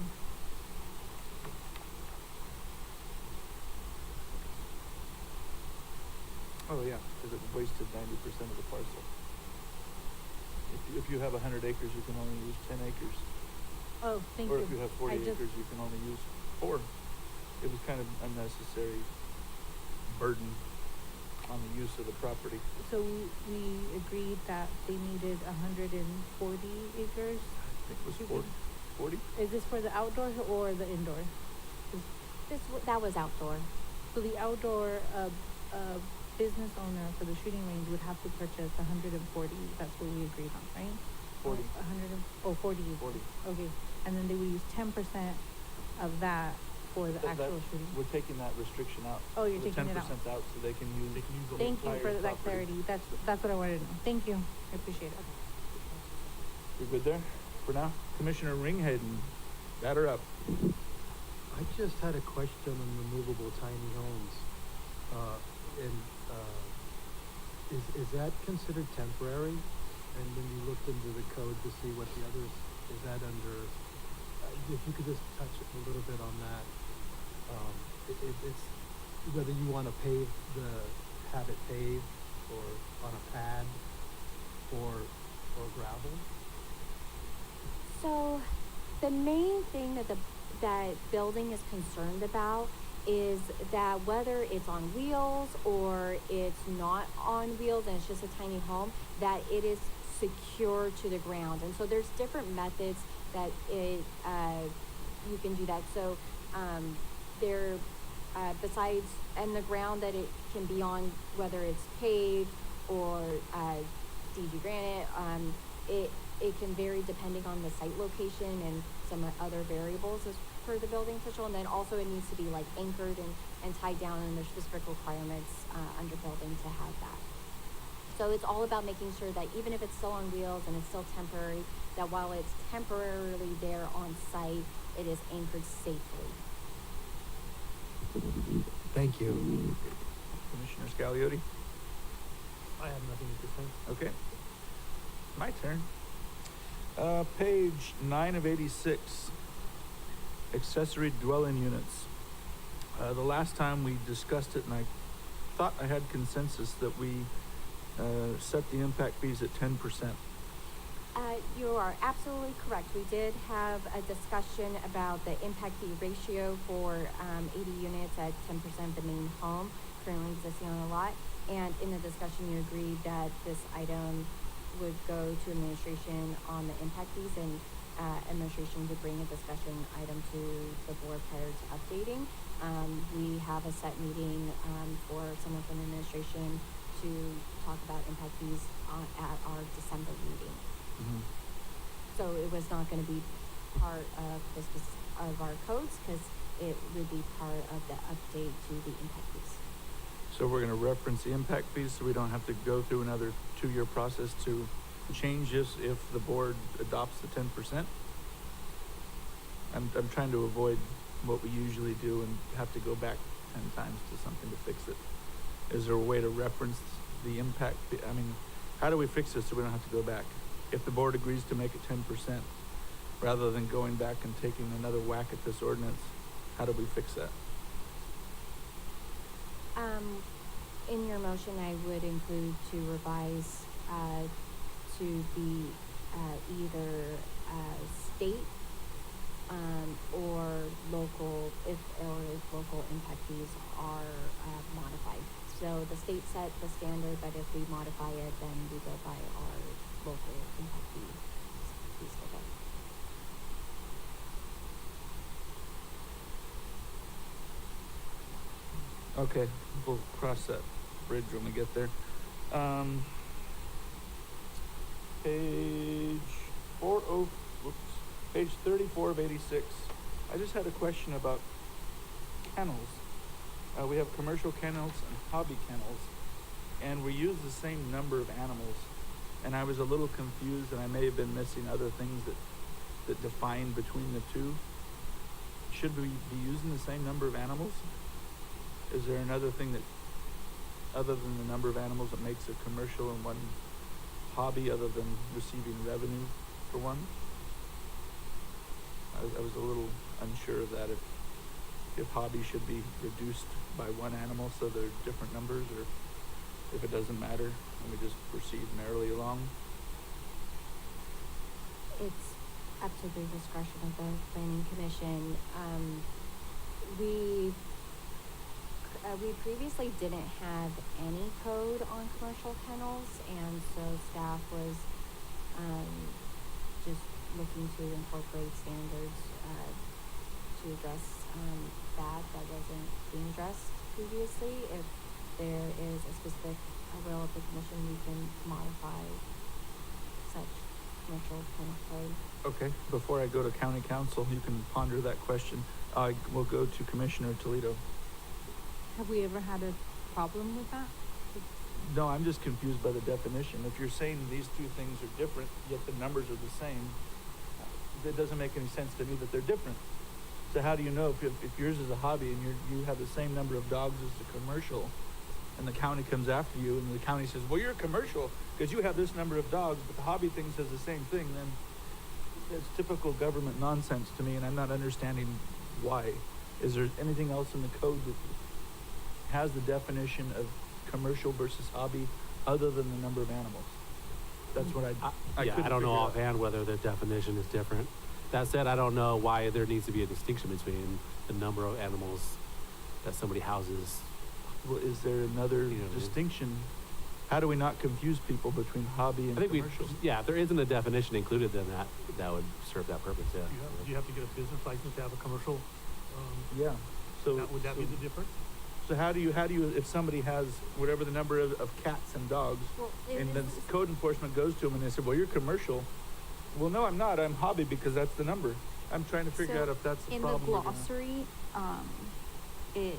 Oh, yeah, because it wasted 90% of the parcel. If you have 100 acres, you can only use 10 acres. Oh, thank you. Or if you have 40 acres, you can only use 4. It was kind of unnecessary burden on the use of the property. So we agreed that they needed 140 acres? I think it was 40. Is this for the outdoor or the indoor? That was outdoor. So the outdoor, business owner for the shooting range would have to purchase 140, that's what we agreed on, right? 40. 40. 40. Okay, and then they would use 10% of that for the actual shooting. We're taking that restriction out. Oh, you're taking it out. 10% out so they can use the Thank you entire for that property. clarity, that's what I wanted to know. Thank you, I appreciate it. You're good there for now? Commissioner Ringhaden, batter up. I just had a question on removable tiny homes. Is that considered temporary? And when you looked into the code to see what the others, is that under, if you could just touch a little bit on that. It's whether you want to have it paved or on a pad or gravel. So the main thing that building is concerned about is that whether it's on wheels or it's not on wheels and it's just a tiny home, that it is secure to the ground. And so there's different methods that you can do that. So besides, and the ground that it can be on, whether it's paved or DG granite, it can vary depending on the site location and some other variables as per the building official. And then also it needs to be like anchored and tied down, and there's specific requirements under building to have that. So it's all about making sure that even if it's still on wheels and it's still temporary, that while it's temporarily there on site, it is anchored safely. Thank you. Commissioner Scagliotti? I have nothing to say. Okay. My turn. Page 9 of 86. Accessory dwelling units. The last time we discussed it, and I thought I had consensus that we set the impact fees at 10%. You are absolutely correct. We did have a discussion about the impact fee ratio for 80 units at 10% the main home currently existing on the lot. And in the discussion, you agreed that this item would go to administration on the impact fees, and administration would bring a discussion item to the board prior to updating. We have a set meeting for someone from administration to talk about impact fees at our December meeting. Mm-hmm. So it was not going to be part of of our codes, because it would be part of the update to the impact fees. So we're gonna reference the impact fees so we don't have to go through another 2-year process to change this if the board adopts the 10%? I'm trying to avoid what we usually do and have to go back 10 times to something to fix it. Is there a way to reference the impact? I mean, how do we fix this so we don't have to go back? If the board agrees to make it 10%, rather than going back and taking another whack at this ordinance, how do we fix that? In your motion, I would include to revise to be either state or local, if local impact fees are modified. So the state set the standard, but if we modify it, then we go by our local impact fee schedule. Okay, we'll cross that bridge when we get there. Page 34 of 86. I just had a question about kennels. We have commercial kennels and hobby kennels, and we use the same number of animals. And I was a little confused, and I may have been missing other things that define between the two. Should we be using the same number of animals? Is there another thing that, other than the number of animals, that makes a commercial and one hobby, other than receiving revenue for one? I was a little unsure of that, if hobby should be reduced by one animal so they're different numbers, or if it doesn't matter and we just proceed merrily along. It's up to the discretion of the planning commission. We previously didn't have any code on commercial kennels, and so staff was just looking to incorporate standards to address that wasn't being addressed previously. If there is a specific will of the commission, we can modify such commercial kennel code. Okay, before I go to county council, you can ponder that question. I will go to Commissioner Toledo. Have we ever had a problem with that? No, I'm just confused by the definition. If you're saying these two things are different, yet the numbers are the same, it doesn't make any sense to me that they're different. So how do you know if yours is a hobby and you have the same number of dogs as the commercial, and the county comes after you and the county says, well, you're commercial because you have this number of dogs, but the hobby thing says the same thing, then it's typical government nonsense to me, and I'm not understanding why. Is there anything else in the code that has the definition of commercial versus hobby other than the number of animals? That's what I yeah, I don't know offhand whether the definition is different. That said, I don't know why there needs to be a distinction between the number of animals that somebody houses. Well, is there another distinction? How do we not confuse people between hobby and commercial? Yeah, if there isn't a definition included, then that would serve that purpose, yeah. Do you have to get a business license to have a commercial? Yeah. So would that be the difference? So how do you, if somebody has whatever the number of cats and dogs, and then code enforcement goes to them and they say, well, you're commercial. Well, no, I'm not. I'm hobby because that's the number. I'm trying to figure out if that's the problem. In the glossary, it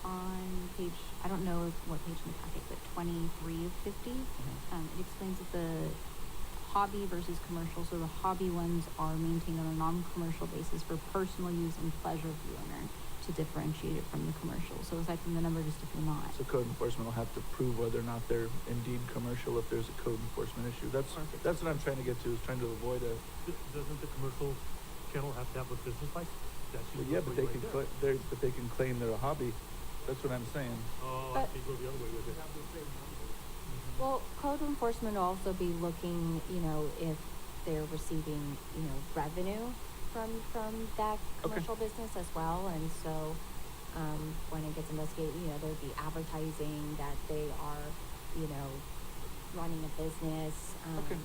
on page, I don't know what page in the packet, but 23 of 50, it explains that the hobby versus commercial. So the hobby ones are maintained on a non-commercial basis for personal use and pleasure of the owner, to differentiate it from the commercial. So aside from the number, just if you're not. So code enforcement will have to prove whether or not they're indeed commercial if there's a code enforcement issue. That's what I'm trying to get to, is trying to avoid a. Doesn't the commercial kennel have to have a business license? Well, yeah, but they can claim they're a hobby. That's what I'm saying. Oh, I think go the other way with it. Well, code enforcement will also be looking, if they're receiving, you know, revenue from that Okay. commercial business as well, and so, when it gets investigated, you know, there'd be advertising that they are, you know, running a business, Okay.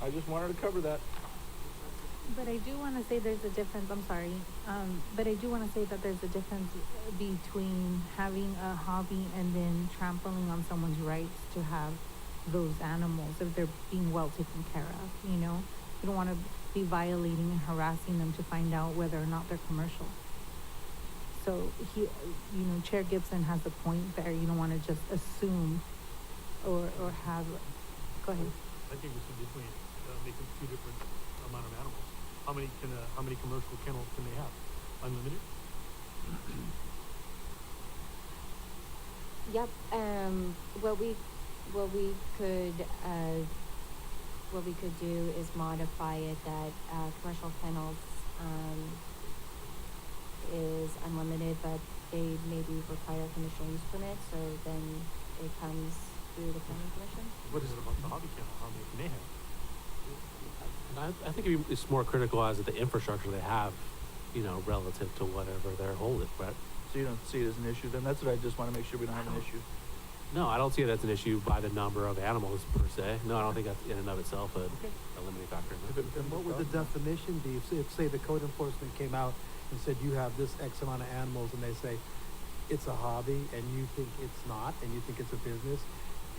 I just wanted to cover that. But I do want to say there's a difference, I'm sorry, but I do want to say that there's a difference between having a hobby and then trampling on someone's rights to have those animals if they're being well taken care of, you know? You don't want to be violating and harassing them to find out whether or not they're commercial. So you know, Chair Gibson has a point there. You don't want to just assume or have, go ahead. I think we should definitely, make them two different amount of animals. How many commercial kennels can they have? Unlimited? Yep, what we could do is modify it that, commercial kennels, is unlimited, but they maybe require conditional use permit, so then it comes through the planning commission. What is it about the hobby kennel? How many can they have? And I think it's more critical as the infrastructure they have, you know, relative to whatever they're holding, but So you don't see it as an issue then? That's what I just want to make sure we don't have an issue. no, I don't see it as an issue by the number of animals per se. No, I don't think that's in and of itself a limiting factor. And what would the definition be? If say the code enforcement came out and said you have this X amount of animals and they say it's a hobby and you think it's not and you think it's a business,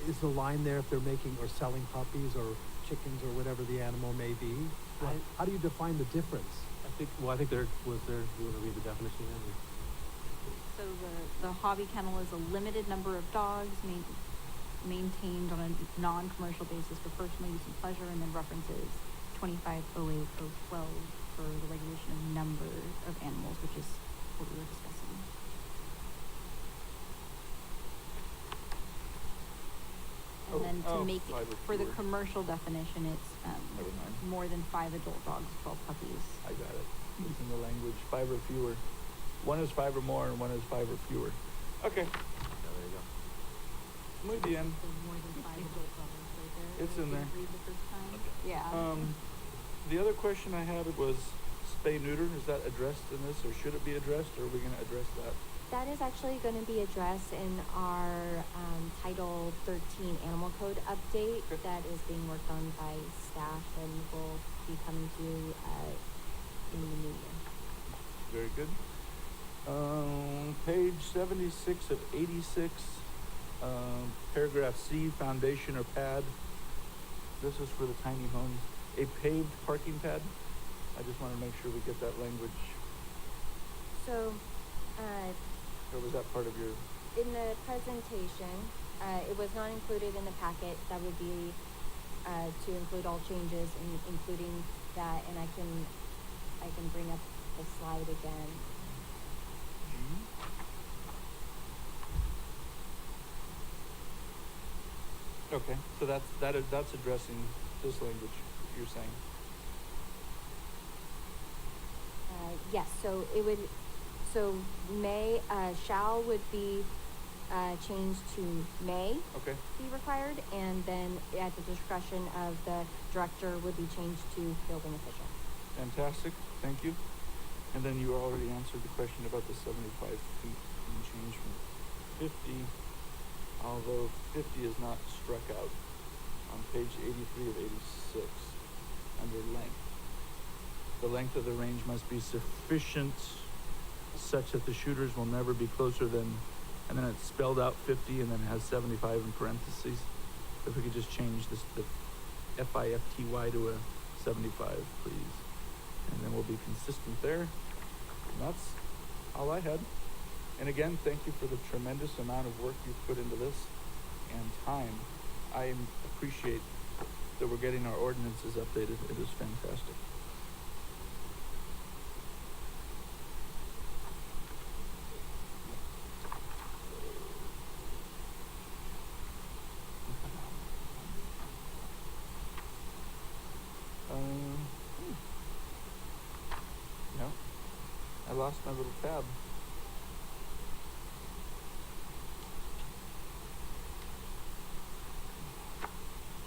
is the line there if they're making or selling puppies or chickens or whatever the animal may be? Right. How do you define the difference? I think you want to read the definition again? So the hobby kennel is a limited number of dogs maintained on a non-commercial basis for personal use and pleasure, and then references 2508 or 12 for the regulation of number of animals, which is what we were discussing. And then to make it, 5 or for the fewer. commercial definition, it's, Never mind. more than 5 adult dogs, 12 puppies. I got it. It's in the language, 5 or fewer. One is 5 or more and one is 5 or fewer. Okay. Yeah, there you go. Muy bien. So more than 5 adult dogs right there. It's in there. Read the first time. Yeah. The other question I had was spay neuter. Is that addressed in this, or should it be addressed, or are we gonna address that? That is actually going to be addressed in our, Title 13 Animal Code update Okay. that is being worked on by staff and will be coming to you, in the new year. Very good. Page 76 of 86, paragraph C, foundation or pad. This is for the tiny homes. A paved parking pad. I just want to make sure we get that language. So, Or was that part of your? in the presentation, it was not included in the packet. That would be, to include all changes, including that, and I can bring up the slide again. Okay, so that's addressing this language you're saying. Yes, so it would, so may, shall would be, changed to may Okay, be required, and then at the discretion of the director would be changed to building official. fantastic. Thank you. And then you already answered the question about the 75 feet being changed from 50, although 50 is not struck out on page 83 of 86 under length. The length of the range must be sufficient such that the shooters will never be closer than, and then it's spelled out 50 and then has 75 in parentheses. If we could just change this, the FIFTY to a 75, please. And then we'll be consistent there. And that's all I had. And again, thank you for the tremendous amount of work you've put into this and time. I appreciate that we're getting our ordinances updated. It is fantastic. No, I lost my little tab.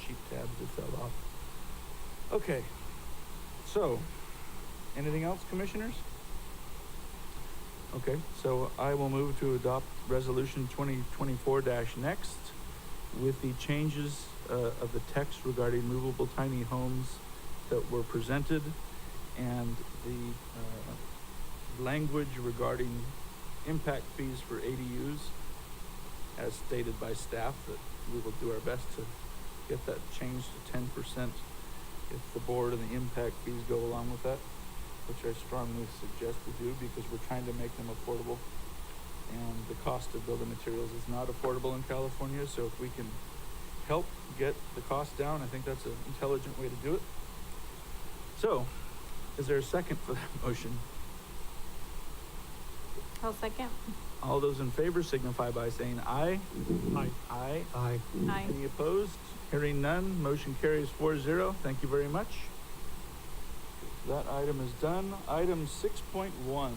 Cheap tabs that fell off. Okay, So, anything else, commissioners? Okay, so I will move to adopt resolution 2024-next with the changes of the text regarding movable tiny homes that were presented and the language regarding impact fees for ADUs as stated by staff, that we will do our best to get that changed to 10% if the board and the impact fees go along with that, which I strongly suggest we do because we're trying to make them affordable. And the cost of building materials is not affordable in California, so if we can help get the cost down, I think that's an intelligent way to do it. So, is there a second for that motion? I'll second. All those in favor signify by saying aye. Aye. Aye. Aye. Aye. Any opposed? Hearing none, motion carries 4-0. Thank you very much. That item is done. Item 6.1.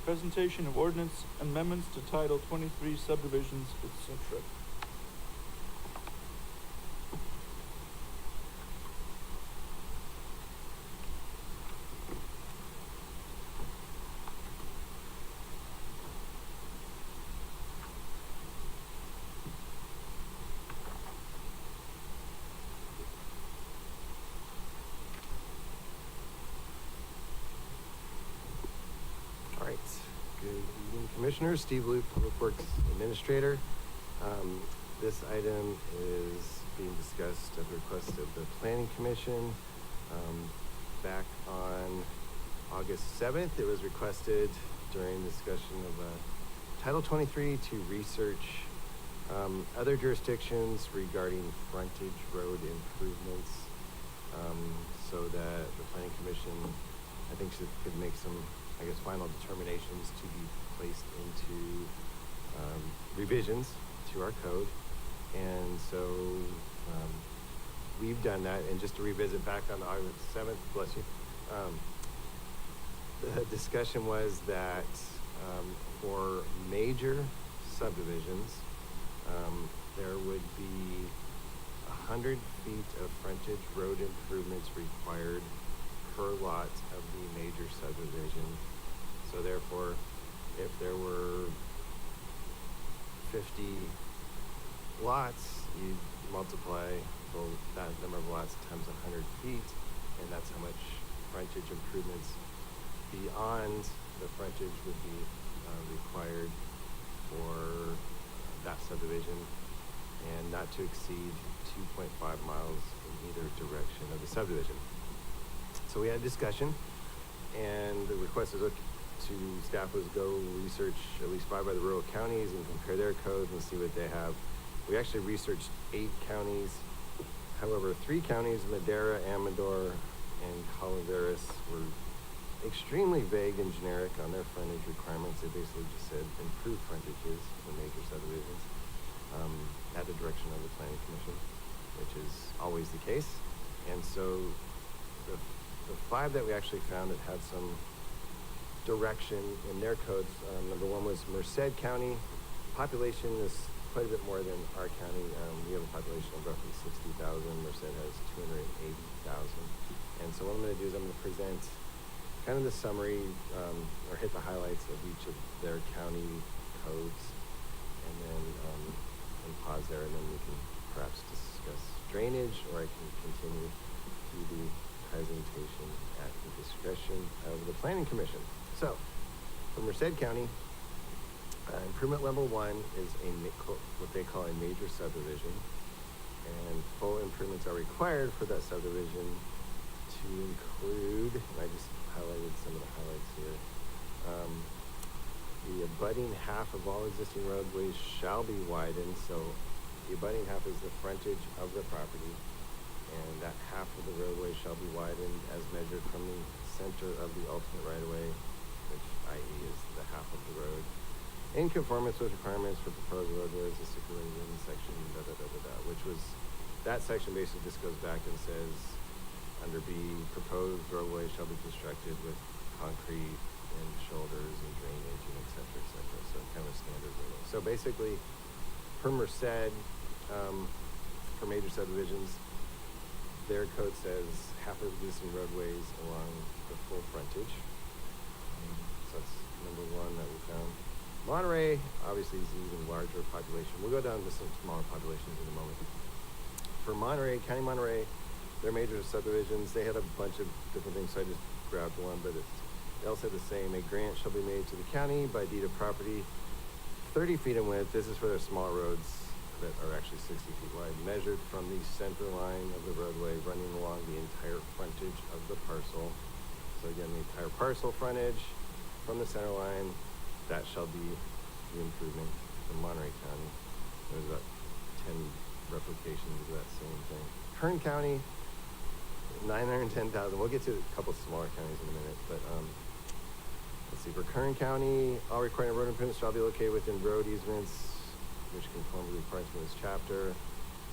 Presentation of ordinance amendments to Title 23 subdivisions, etc. All right, good evening, Commissioners. Steve Loop, Public Works Administrator. This item is being discussed at the request of the Planning Commission. Back on August 7th, it was requested during discussion of Title 23 to research other jurisdictions regarding frontage road improvements, so that the Planning Commission, I think, could make some, I guess, final determinations to be placed into revisions to our code. And so we've done that. And just to revisit back on August 7th, bless you, the discussion was that for major subdivisions, there would be 100 feet of frontage road improvements required per lot of the major subdivision. So therefore, if there were 50 lots, you multiply that number of lots times 100 feet, and that's how much frontage improvements beyond the frontage would be required for that subdivision, and not to exceed 2.5 miles in either direction of the subdivision. So we had a discussion, and the request is to staff was go research at least 5 other rural counties and compare their codes and see what they have. We actually researched 8 counties. However, 3 counties, Madera, Amador, and Calaveras, were extremely vague and generic on their frontage requirements. They basically just said improved frontages for major subdivisions at the direction of the Planning Commission, which is always the case. And so the 5 that we actually found that had some direction in their codes, number 1 was Merced County. Population is quite a bit more than our county. We have a population of roughly 60,000. Merced has 280,000. And so what I'm going to do is I'm going to present kind of the summary, or hit the highlights of each of their county codes, and then and pause there, and then we can perhaps discuss drainage, or I can continue through the presentation at the discretion of the Planning Commission. So, for Merced County, improvement level 1 is what they call a major subdivision, and full improvements are required for that subdivision to include, and I just highlighted some of the highlights here, the abutting half of all existing roadways shall be widened. So the abutting half is the frontage of the property, and that half of the roadway shall be widened as measured from the center of the ultimate right-of-way, which i.e. is the half of the road, in conformance with requirements for proposed roadways as stipulated in section which was, that section basically just goes back and says, under B, proposed roadway shall be constructed with concrete and shoulders and drainage and et cetera, et cetera. So kind of standard wording. So basically, per Merced, for major subdivisions, their code says half of existing roadways along the full frontage. So that's number one that we found. Monterey obviously is an even larger population. We'll go down to some smaller populations in a moment. For Monterey, County Monterey, their major subdivisions, they had a bunch of different things, so I just grabbed one, but they all said the same. A grant shall be made to the county by deed of property 30 feet in width. This is for their small roads that are actually 60 feet wide, measured from the center line of the roadway running along the entire frontage of the parcel. So again, the entire parcel frontage from the center line, that shall be the improvement in Monterey County. There's about 10 replications of that same thing. Kern County, 910,000. We'll get to a couple smaller counties in a minute, but let's see. For Kern County, all required road improvements shall be located within road easements, which conform to the requirements of this chapter.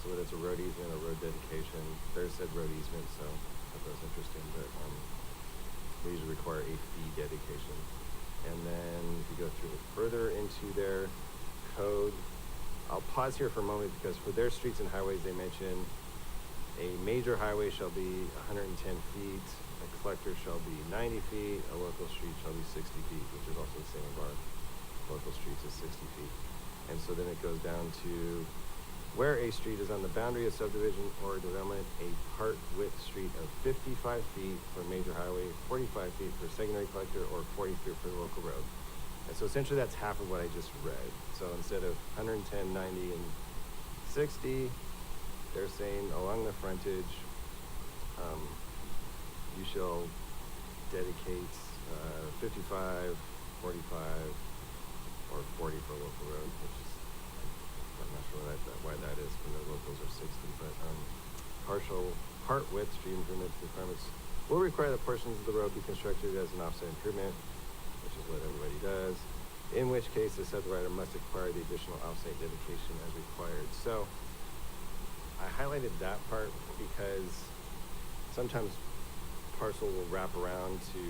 So whether it's a road easement or road dedication, there said road easement, so I thought that was interesting. But we usually require a fee dedication. And then if you go through further into their code, I'll pause here for a moment because for their streets and highways, they mention a major highway shall be 110 feet, a collector shall be 90 feet, a local street shall be 60 feet, which is also the same of our local streets is 60 feet. And so then it goes down to where a street is on the boundary of subdivision or development, a part width street of 55 feet for a major highway, 45 feet for a secondary collector, or 40 feet for the local road. And so essentially that's half of what I just read. So instead of 110, 90, and 60, they're saying along the frontage, you shall dedicate 55, 45, or 40 for a local road, which is, I'm not sure why that is, when the locals are 60, but part width street improvements requirements will require that portions of the road be constructed as an offsite improvement, which is what everybody does, in which case the subdivider must acquire the additional offsite dedication as required. So I highlighted that part because sometimes parcel will wrap around to,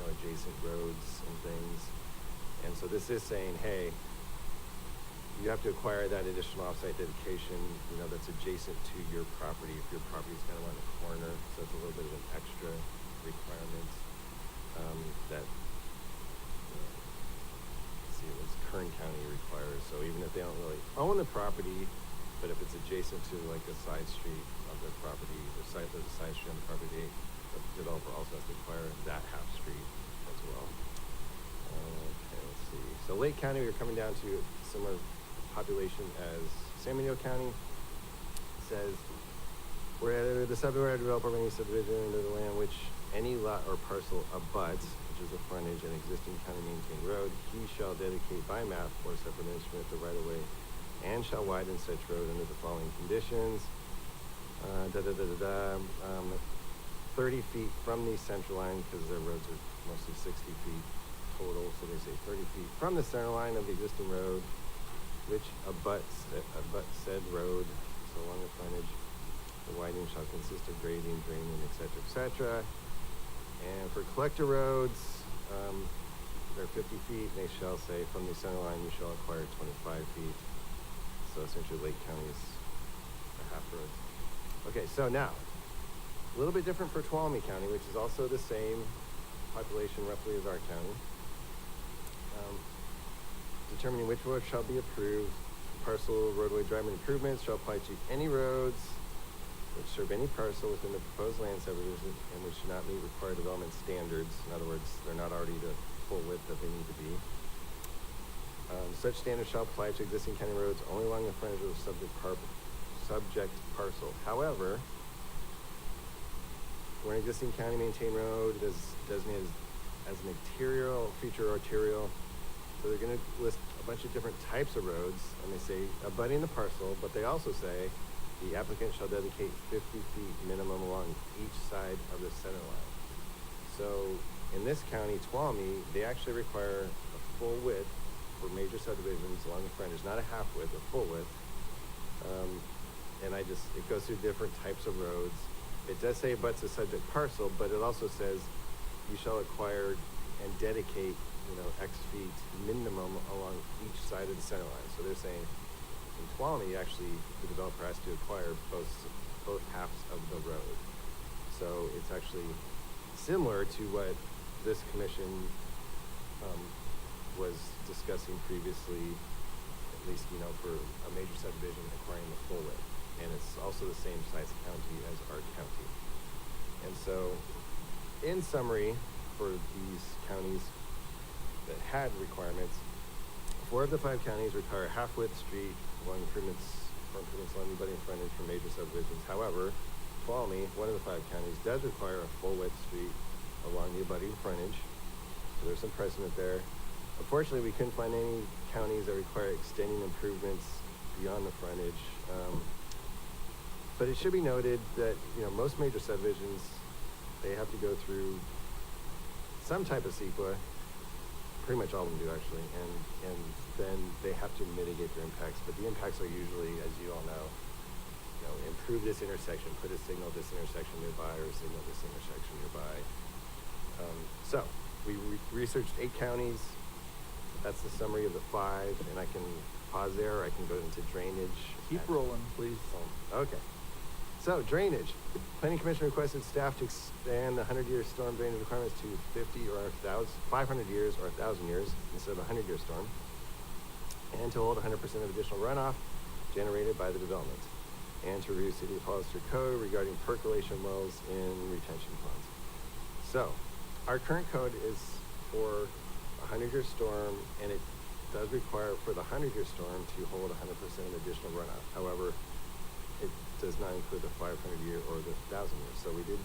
adjacent roads and things. And so this is saying, hey, you have to acquire that additional offsite dedication, that's adjacent to your property. If your property is kind of on the corner, so it's a little bit of an extra requirement that, let's see, what Kern County requires. So even if they don't really own the property, but if it's adjacent to like a side street of their property, there's a side street on the property, the developer also has to acquire that half street as well. Okay, let's see. So Lake County, we're coming down to similar population as San Benito County. It says, where the subdivider developer of any subdivision into the land which any lot or parcel abuts, which is a frontage, an existing county maintained road, he shall dedicate by map or separate instrument the right of way and shall widen such road under the following conditions. 30 feet from the center line, because their roads are mostly 60 feet total, so they say 30 feet from the center line of the existing road, which abuts said road, so along the frontage. The widening shall consist of grading, draining, etc., etc. And for collector roads, they're 50 feet, and they shall say from the center line you shall acquire 25 feet. So essentially Lake County is a half road. Okay, so now, a little bit different for Tuolumne County, which is also the same population roughly as our county. Determining which road shall be approved. Parcel roadway driveway improvements shall apply to any roads which serve any parcel within the proposed land subdivision and which do not meet required development standards. In other words, they're not already the full width that they need to be. Such standards shall apply to existing county roads only along the frontage of the subject parcel. However, where an existing county maintained road is designated as an future arterial, so they're going to list a bunch of different types of roads, and they say abutting the parcel, but they also say the applicant shall dedicate 50 feet minimum along each side of the center line. So in this county, Tuolumne, they actually require a full width for major subdivisions along the frontage, not a half width, a full width. And it goes through different types of roads. It does say abuts a subject parcel, but it also says you shall acquire and dedicate, X feet minimum along each side of the center line. So they're saying in Tuolumne, actually, the developer has to acquire both both halves of the road. So it's actually similar to what this commission was discussing previously, at least, for a major subdivision acquiring the full width. And it's also the same size county as our county. And so, in summary, for these counties that had requirements, 4 of the 5 counties require half-width street along improvements along the abutting frontage for major subdivisions. However, follow me, 1 of the 5 counties does require a full-width street along the abutting frontage. So there's some precedent there. Unfortunately, we couldn't find any counties that require extending improvements beyond the frontage. But it should be noted that, most major subdivisions, they have to go through some type of CEQA. Pretty much all of them do, actually, and then they have to mitigate their impacts. But the impacts are usually, as you all know, improve this intersection, put a signal this intersection nearby, or a signal this intersection nearby. So we researched 8 counties. That's the summary of the 5, and I can pause there, or I can go into drainage. Keep rolling, please. Okay. So, drainage. Planning Commission requested staff to expand the 100-year storm drainage requirements to 50 or 500 years or 1,000 years instead of a 100-year storm, and to hold 100% of additional runoff generated by the development, and to review City of Hollister code regarding percolation wells in retention ponds. So, our current code is for a 100-year storm, and it does require for the 100-year storm to hold 100% of additional runoff. However, it does not include the 500-year or the 1,000 years. So we did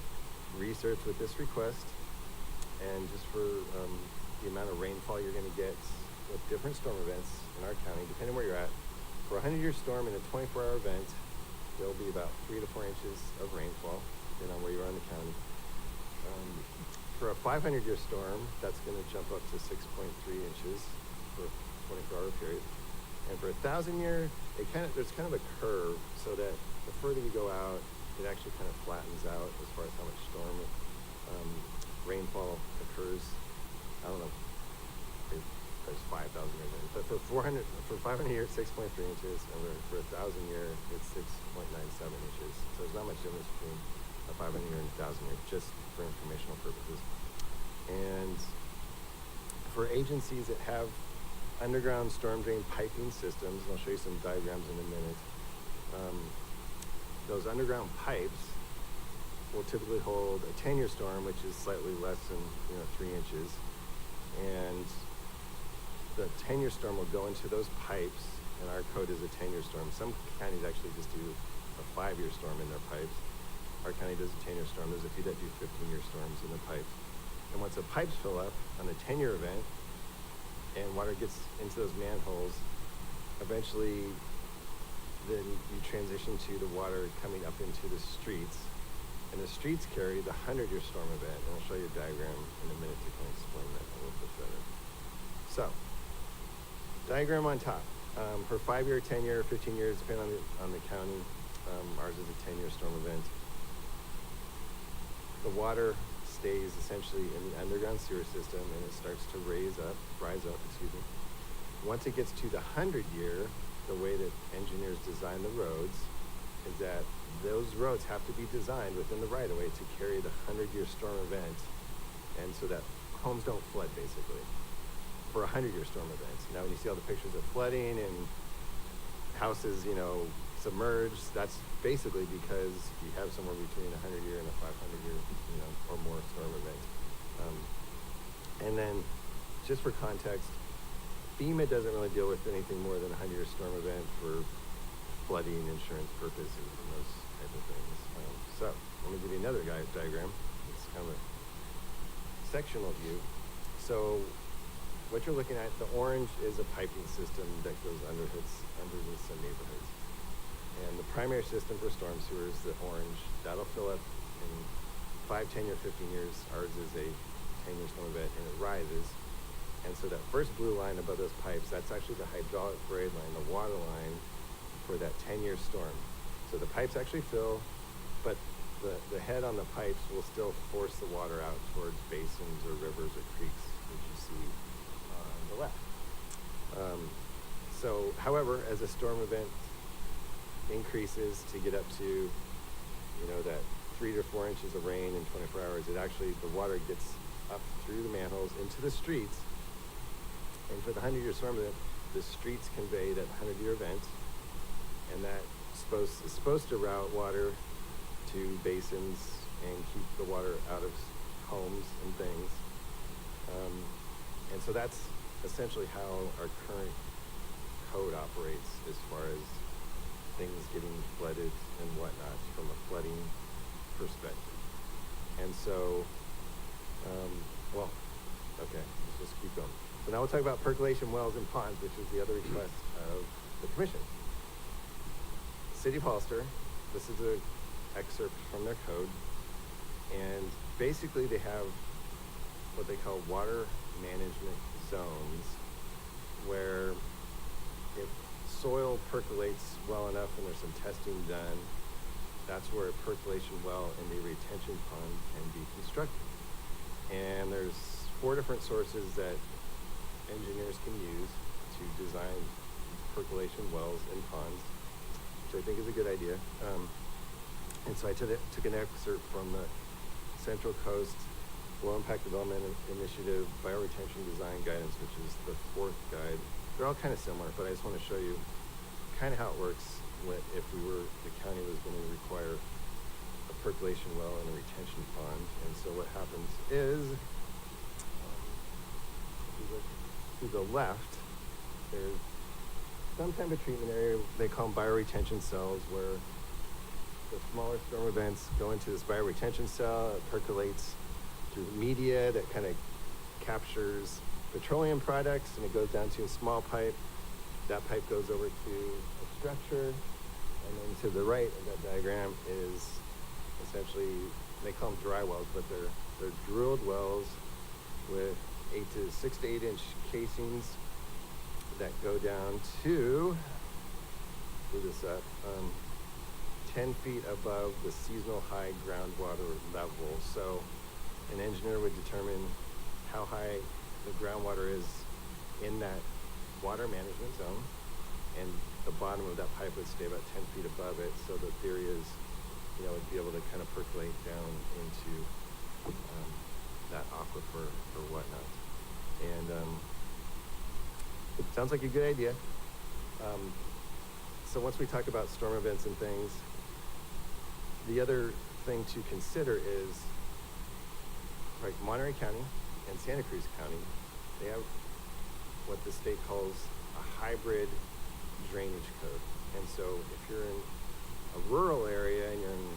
research with this request, and just for the amount of rainfall you're going to get with different storm events in our county, depending where you're at, for a 100-year storm in a 24-hour event, there'll be about 3 to 4 inches of rainfall, depending on where you are in the county. For a 500-year storm, that's going to jump up to 6.3 inches for a 24-hour period. And for a 1,000-year, there's kind of a curve, so that the further you go out, it actually kind of flattens out as far as how much storm rainfall occurs. I don't know if there's 5,000 years in it, but for 500 years, 6.3 inches, and for 1,000 year, it's 6.97 inches. So there's not much difference between a 500 year and 1,000 year, just for informational purposes. And for agencies that have underground storm drain piping systems, and I'll show you some diagrams in a minute, those underground pipes will typically hold a 10-year storm, which is slightly less than 3 inches, and the 10-year storm will go into those pipes, and our code is a 10-year storm. Some counties actually just do a 5-year storm in their pipes. Our county does a 10-year storm. There's a few that do 15-year storms in the pipes. And once the pipes fill up on a 10-year event, and water gets into those manholes, eventually then you transition to the water coming up into the streets. And the streets carry the 100-year storm event. And I'll show you a diagram in a minute to kind of explain that a little bit better. So, diagram on top. For 5-year, 10-year, 15 years, depending on the county, ours is a 10-year storm event. The water stays essentially in the underground sewer system, and it starts to rise up. Once it gets to the 100-year, the way that engineers design the roads is that those roads have to be designed within the right-of-way to carry the 100-year storm event, and so that homes don't flood, basically, for a 100-year storm event. When you see all the pictures of flooding and houses, submerged, that's basically because you have somewhere between a 100-year and a 500-year, or more storm event. And then, just for context, FEMA doesn't really deal with anything more than a 100-year storm event for flooding insurance purposes and those type of things. So, let me give you another diagram. It's kind of a sectional view. So, what you're looking at, the orange is a piping system that goes underneath some neighborhoods. And the primary system for storm sewer is the orange. That'll fill up in 5, 10 year, 15 years. Ours is a 10-year storm event, and it rises. And so that first blue line above those pipes, that's actually the hydraulic braid line, the water line for that 10-year storm. So the pipes actually fill, but the head on the pipes will still force the water out towards basins or rivers or creeks, which you see on the left. So, however, as a storm event increases to get up to you know, that 3 to 4 inches of rain in 24 hours, it actually, the water gets up through the manholes into the streets. And for the 100-year storm event, the streets convey that 100-year event, and that is supposed to route water to basins and keep the water out of homes and things. And so that's essentially how our current code operates as far as things getting flooded and whatnot from a flooding perspective. And so, okay, let's just keep going. So now we'll talk about percolation wells and ponds, which is the other request of the commission. City of Hollister, this is an excerpt from their code, and basically they have what they call water management zones, where if soil percolates well enough and there's some testing done, that's where a percolation well and a retention pond can be constructed. And there's 4 different sources that engineers can use to design percolation wells and ponds, which I think is a good idea. And so I took an excerpt from the Central Coast Low Impact Development Initiative Bioretention Design Guidance, which is the 4th guide. They're all kind of similar, but I just want to show you kind of how it works if the county was going to require a percolation well and a retention pond. And so what happens is, if you look to the left, there's some type of treatment area. They call them bioretention cells, where the smaller storm events go into this bioretention cell. It percolates through media that kind of captures petroleum products, and it goes down to a small pipe. That pipe goes over to a structure, and then to the right of that diagram is essentially, they call them dry wells, but they're drilled wells with 6 to 8 inch casings that go down to, do this up, 10 feet above the seasonal high groundwater level. So an engineer would determine how high the groundwater is in that water management zone, and the bottom of that pipe would stay about 10 feet above it. So the theory is, it'd be able to kind of percolate down into that aquifer or whatnot. And it sounds like a good idea. So once we talk about storm events and things, the other thing to consider is, like Monterey County and Santa Cruz County, they have what the state calls a hybrid drainage code. And so if you're in a rural area and you're in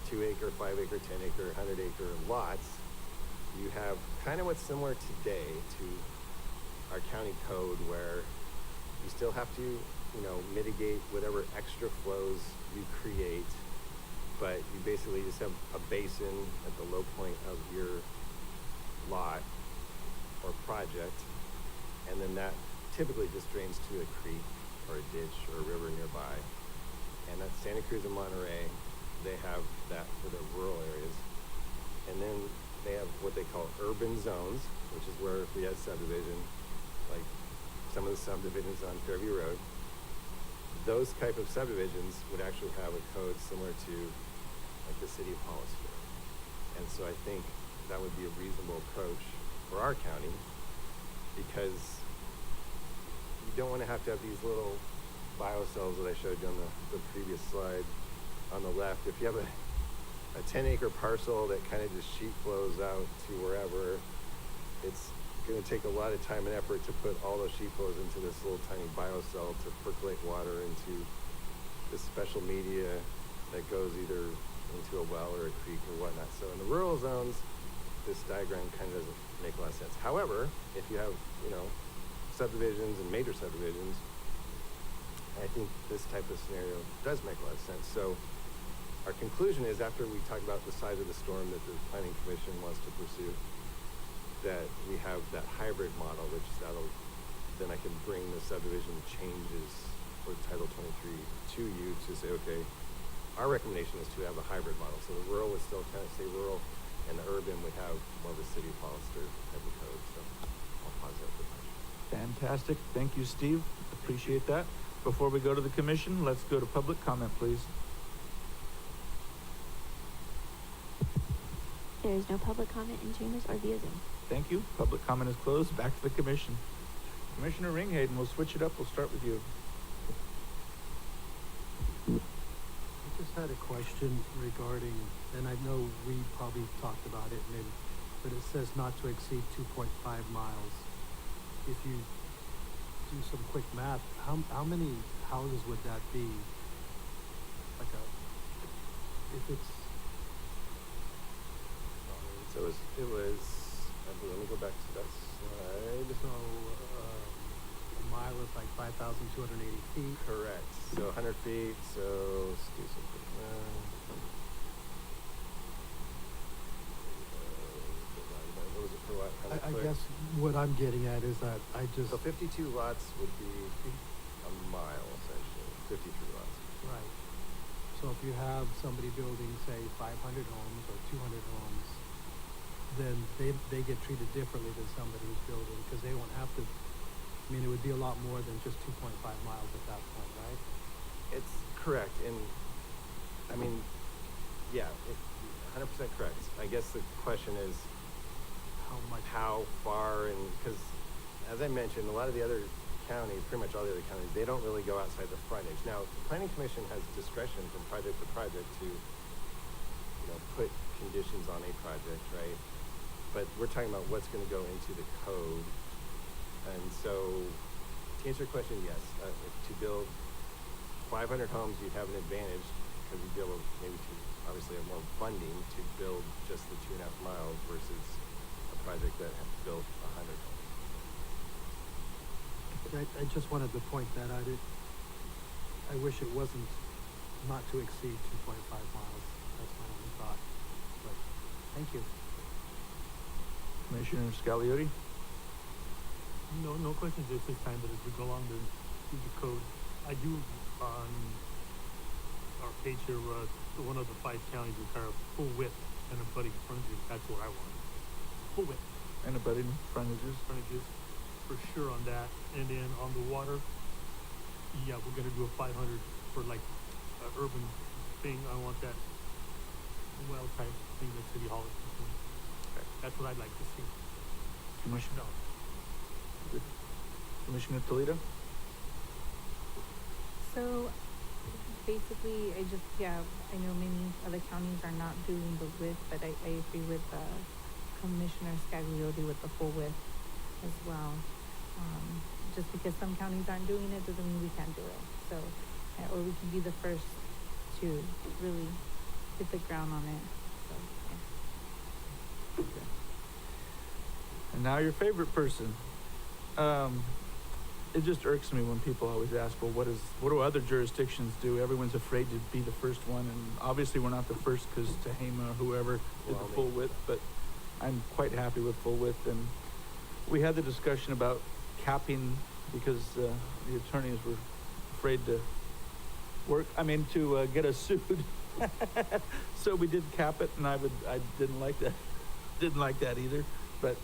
2 acre, 5 acre, 10 acre, 100 acre lots, you have kind of what's similar today to our county code, where you still have to, mitigate whatever extra flows you create, but you basically just have a basin at the low point of your lot or project, and then that typically just drains to a creek or a ditch or a river nearby. And that's Santa Cruz and Monterey. They have that for the rural areas. And then they have what they call urban zones, which is where if we had subdivision, like some of the subdivisions on Fairview Road, those type of subdivisions would actually have a code similar to like the city of Hollister. And so I think that would be a reasonable approach for our county, because you don't want to have these little biocells that I showed you on the previous slide on the left. If you have a 10 acre parcel that kind of just sheet flows out to wherever, it's going to take a lot of time and effort to put all those sheet flows into this little tiny biocell to percolate water into this special media that goes either into a well or a creek or whatnot. So in the rural zones, this diagram kind of doesn't make a lot of sense. However, if you have, subdivisions and major subdivisions, I think this type of scenario does make a lot of sense. So our conclusion is, after we talk about the size of the storm that the Planning Commission wants to pursue, that we have that hybrid model, which then I can bring the subdivision changes for Title 23 to you to say, okay, our recommendation is to have a hybrid model. So the rural would still kind of stay rural, and the urban would have more of a city of Hollister type of code. So I'll pause there for questions. Fantastic. Thank you, Steve. Appreciate that. Before we go to the commission, let's go to public comment, please. There is no public comment in chambers or via Zoom. Thank you. Public comment is closed. Back to the commission. Commissioner Ringhaden, we'll switch it up. We'll start with you. I just had a question regarding, and I know we probably talked about it maybe, but it says not to exceed 2.5 miles. If you do some quick math, how many houses would that be? Like if it's, So it was, I believe, let me go back to that slide. so, a mile is like 5,280 feet. Correct. So 100 feet, so let's do some quick math. What was it per lot? I guess what I'm getting at is that I just. So 52 lots would be a mile, essentially, 53 lots. Right. So if you have somebody building, say, 500 homes or 200 homes, then they get treated differently than somebody who's building, because they won't have to, I mean, it would be a lot more than just 2.5 miles at that point, right? It's correct, and I mean, yeah, 100% correct. I guess the question is How much? how far, and because as I mentioned, a lot of the other counties, pretty much all the other counties, they don't really go outside the frontage. Now, the Planning Commission has discretion from project to project to, put conditions on a project, right? But we're talking about what's going to go into the code. And so, to answer your question, yes, to build 500 homes, you'd have an advantage because you'd be able maybe to obviously have more funding to build just the 2.5 miles versus a project that has to build 100 homes. I just wanted to point that out. I wish it wasn't not to exceed 2.5 miles. That's my only thought. But thank you. Commissioner Scagliotti? No questions at this time, but as we go along the code, I do on our page here, one of the 5 counties require full width and abutting frontage. That's what I want. Full width. And abutting frontages? Frontages, for sure on that. And then on the water, yeah, we're gonna do a 500 for like urban thing. I want that well type thing that City Hall is doing. Okay. That's what I'd like to see. Commissioner? No. Good. Commissioner Toledo? So basically, I know many other counties are not doing the width, but I agree with Commissioner Scagliotti with the full width as well. Just because some counties aren't doing it doesn't mean we can't do it. So, or we can be the first to really hit the ground on it. So, yeah. Okay. And now your favorite person. It just irks me when people always ask, well, what do other jurisdictions do? Everyone's afraid to be the first one, and obviously we're not the first because Tehama or whoever did the full width, but I'm quite happy with full width. And we had the discussion about capping because the attorneys were afraid to get us sued. So we did cap it, and I didn't like that. Didn't like that either, but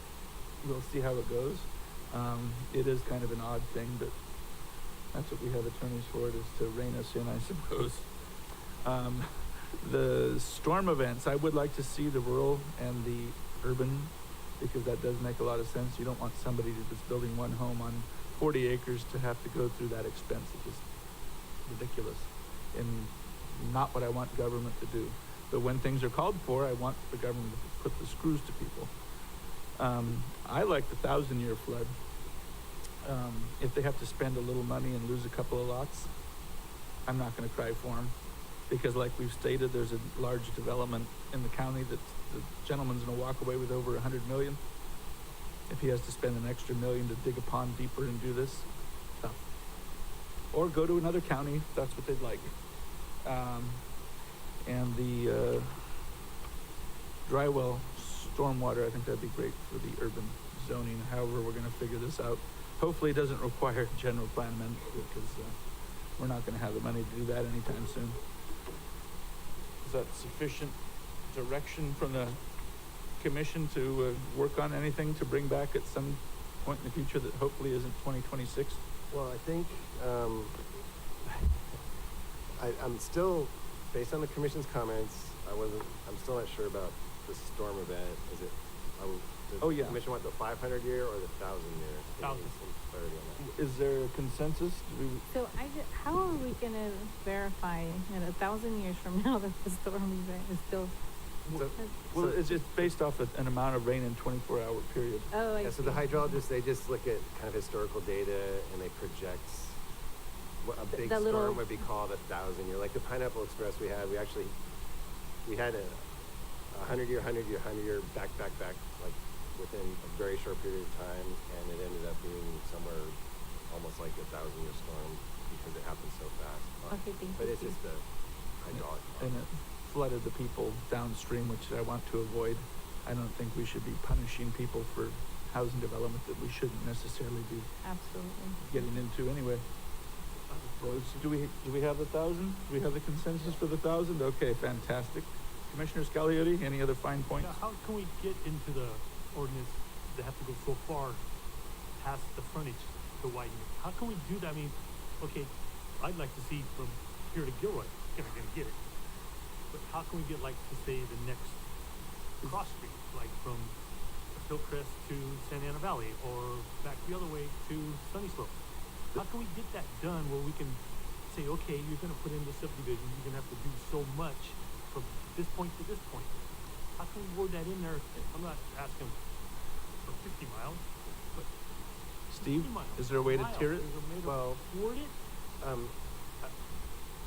we'll see how it goes. It is kind of an odd thing, but that's what we have attorneys for, it is to rein us in, I suppose. The storm events, I would like to see the rural and the urban, because that does make a lot of sense. You don't want somebody that's building one home on 40 acres to have to go through that expense. It's just ridiculous and not what I want government to do. But when things are called for, I want the government to put the screws to people. I like the 1,000-year flood. If they have to spend a little money and lose a couple of lots, I'm not going to cry for them, because like we've stated, there's a large development in the county that the gentleman's going to walk away with over $100 million. If he has to spend an extra $1 million to dig a pond deeper and do this, tough. Or go to another county if that's what they'd like. And the dry well stormwater, I think that'd be great for the urban zoning. However, we're going to figure this out. Hopefully it doesn't require general plan amendment, because we're not going to have the money to do that anytime soon. Is that sufficient direction from the commission to work on anything to bring back at some point in the future that hopefully isn't 2026? Well, I think I'm still, based on the commission's comments, I'm still not sure about the storm event, is it, does Oh, the yeah. commission want the 500-year or the 1,000-year? Can you 1,000. give some clarity on that? Is there a consensus? So how are we gonna verify in 1,000 years from now that the storm event is still? So- Well, so- it's just based off of an amount of rain in 24-hour period. Oh, I Yeah, so see. the hydrologists, they just look at kind of historical data and they project what a big the little- storm would be called 1,000-year. Like the Pineapple Express we had, we had a 100-year, 100-year, 100-year, back, like within a very short period of time, and it ended up being somewhere almost like a 1,000-year storm because it happened so fast. Okay, thank But you, it's Steve. just the hydraulic. And it flooded the people downstream, which I want to avoid. I don't think we should be punishing people for housing development that we shouldn't necessarily be Absolutely. getting into anyway. So do we have 1,000? Do we have the consensus for the 1,000? Okay, fantastic. Commissioner Scagliotti, any other fine points? Yeah, how can we get into the ordinance that have to go so far past the frontage to widen it? How can we do that? I mean, okay, I'd like to see from here to Gilroy, you're not gonna get it. But how can we get like to say the next cross street, like from Hillcrest to Santa Ana Valley or back the other way to Sunny Slope? How can we get that done where we can say, okay, you're gonna put in the subdivision, you're gonna have to do so much from this point to this point? How can we word that in there? I'm not asking for 50 miles, but Steve, 50 miles. is there a way to Miles. tier it? Is there a way to Well, word it?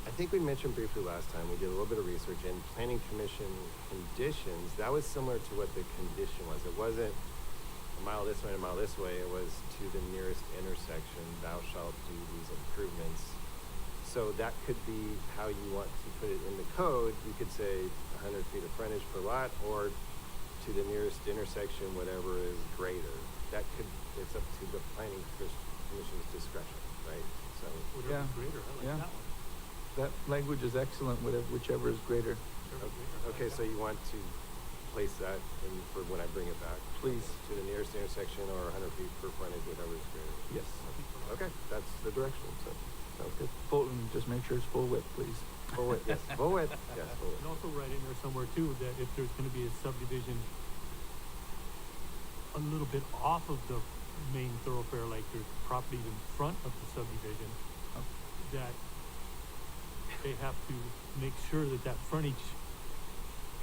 I think we mentioned briefly last time, we did a little bit of research, and planning commission conditions, that was similar to what the condition was. It wasn't a mile this way and a mile this way, it was to the nearest intersection, thou shalt do these improvements. So that could be how you want to put it in the code. You could say 100 feet of frontage per lot, or to the nearest intersection, whatever is greater. It's up to the planning commission's discretion, right? So, Whatever's Yeah. greater, I like Yeah. that one. That language is excellent, whichever is greater. Whatever's greater, I like okay, that so one. you want to place that in for when I bring it back? Please. To the nearest intersection or 100 feet per frontage, whatever is greater. Yes. Okay, that's the direction, so, sounds good. Just make sure it's full width, please. Full width, yes, full width, yes, full And width. also write in there somewhere too, that if there's gonna be a subdivision a little bit off of the main thoroughfare, like there's properties in front of the subdivision, that they have to make sure that that frontage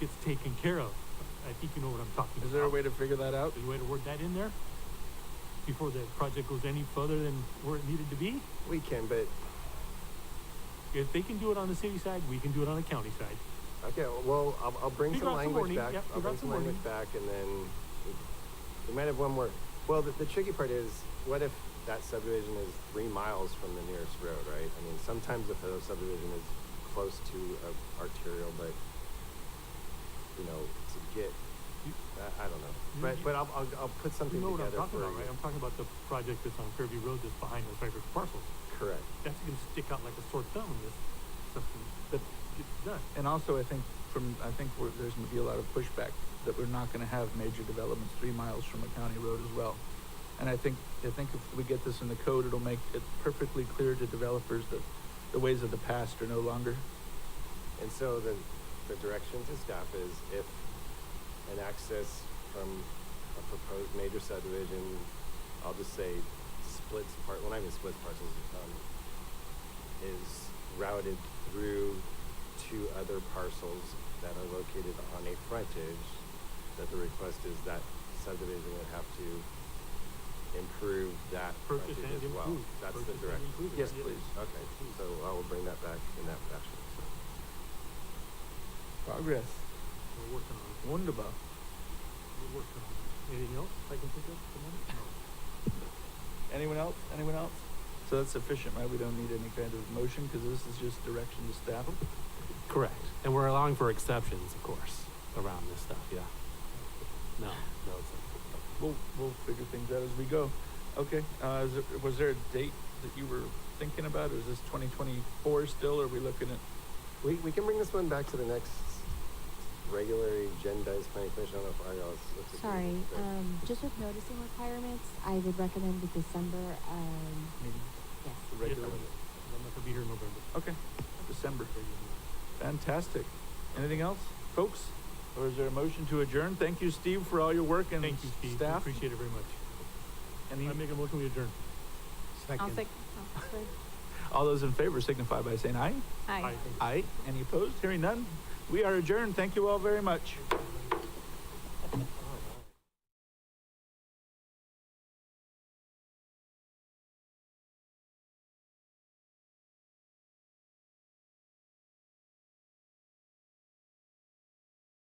gets taken care of. I think you know what I'm talking about. Is there a way to figure that out? Is there a way to word that in there? Before the project goes any further than where it needed to be? We can, but, If they can do it on the city side, we can do it on the county side. okay, well, I'll bring Figure some out some language wording, back. yep, I'll figure out bring some some language wording. back, and then we might have one more. Well, the tricky part is, what if that subdivision is 3 miles from the nearest road, right? I mean, sometimes if a subdivision is close to a arterial, but, you know, to get, I don't know. But I'll put something You know what I'm together talking for about, you. right? I'm talking about the project that's on Fairview Road that's behind those Cypress parcels. Correct. That's gonna stick out like a sore thumb in this, something But, gets done. and also, I think there's going to be a lot of pushback that we're not going to have major developments 3 miles from a county road as well. And I think if we get this in the code, it'll make it perfectly clear to developers that the ways of the past are no longer. And so the direction to staff is if an access from a proposed major subdivision, I'll just say well, not even splits parcels, is routed through 2 other parcels that are located on a frontage, that the request is that subdivision would have to improve that Purchase frontage and as well. improve. That's the Purchase and direction. improve it, Yes, yeah. please. Okay, so I will bring that back in that fashion, so. Progress. We're working on it. Wunderbar. We're working on it. Anything else I can think of at the moment? No. Anyone else? Anyone else? So that's sufficient, right? We don't need any kind of motion because this is just direction to staff. Correct. And we're allowing for exceptions, of course, around this stuff, yeah. No, it's We'll figure things out as we go. Okay. Was there a date that you were thinking about? Or is this 2024 still? Or are we looking at? We can bring this one back to the next regular agendized planning commission. I don't know if Ariel is. Sorry, just with noticing requirements, I would recommend the December, Meeting? yes. The regular Yes, one? I'm not gonna be here in November. Okay. December. Fantastic. Anything else, folks? Or is there a motion to adjourn? Thank you, Steve, for all your work and Thank you, Steve. We staff. appreciate it very much. Any, I make a motion, we adjourn. I'll second. Oh, sorry. all those in favor signify by saying aye. Aye. Aye. Any opposed? Hearing none. We are adjourned. Thank you all very much.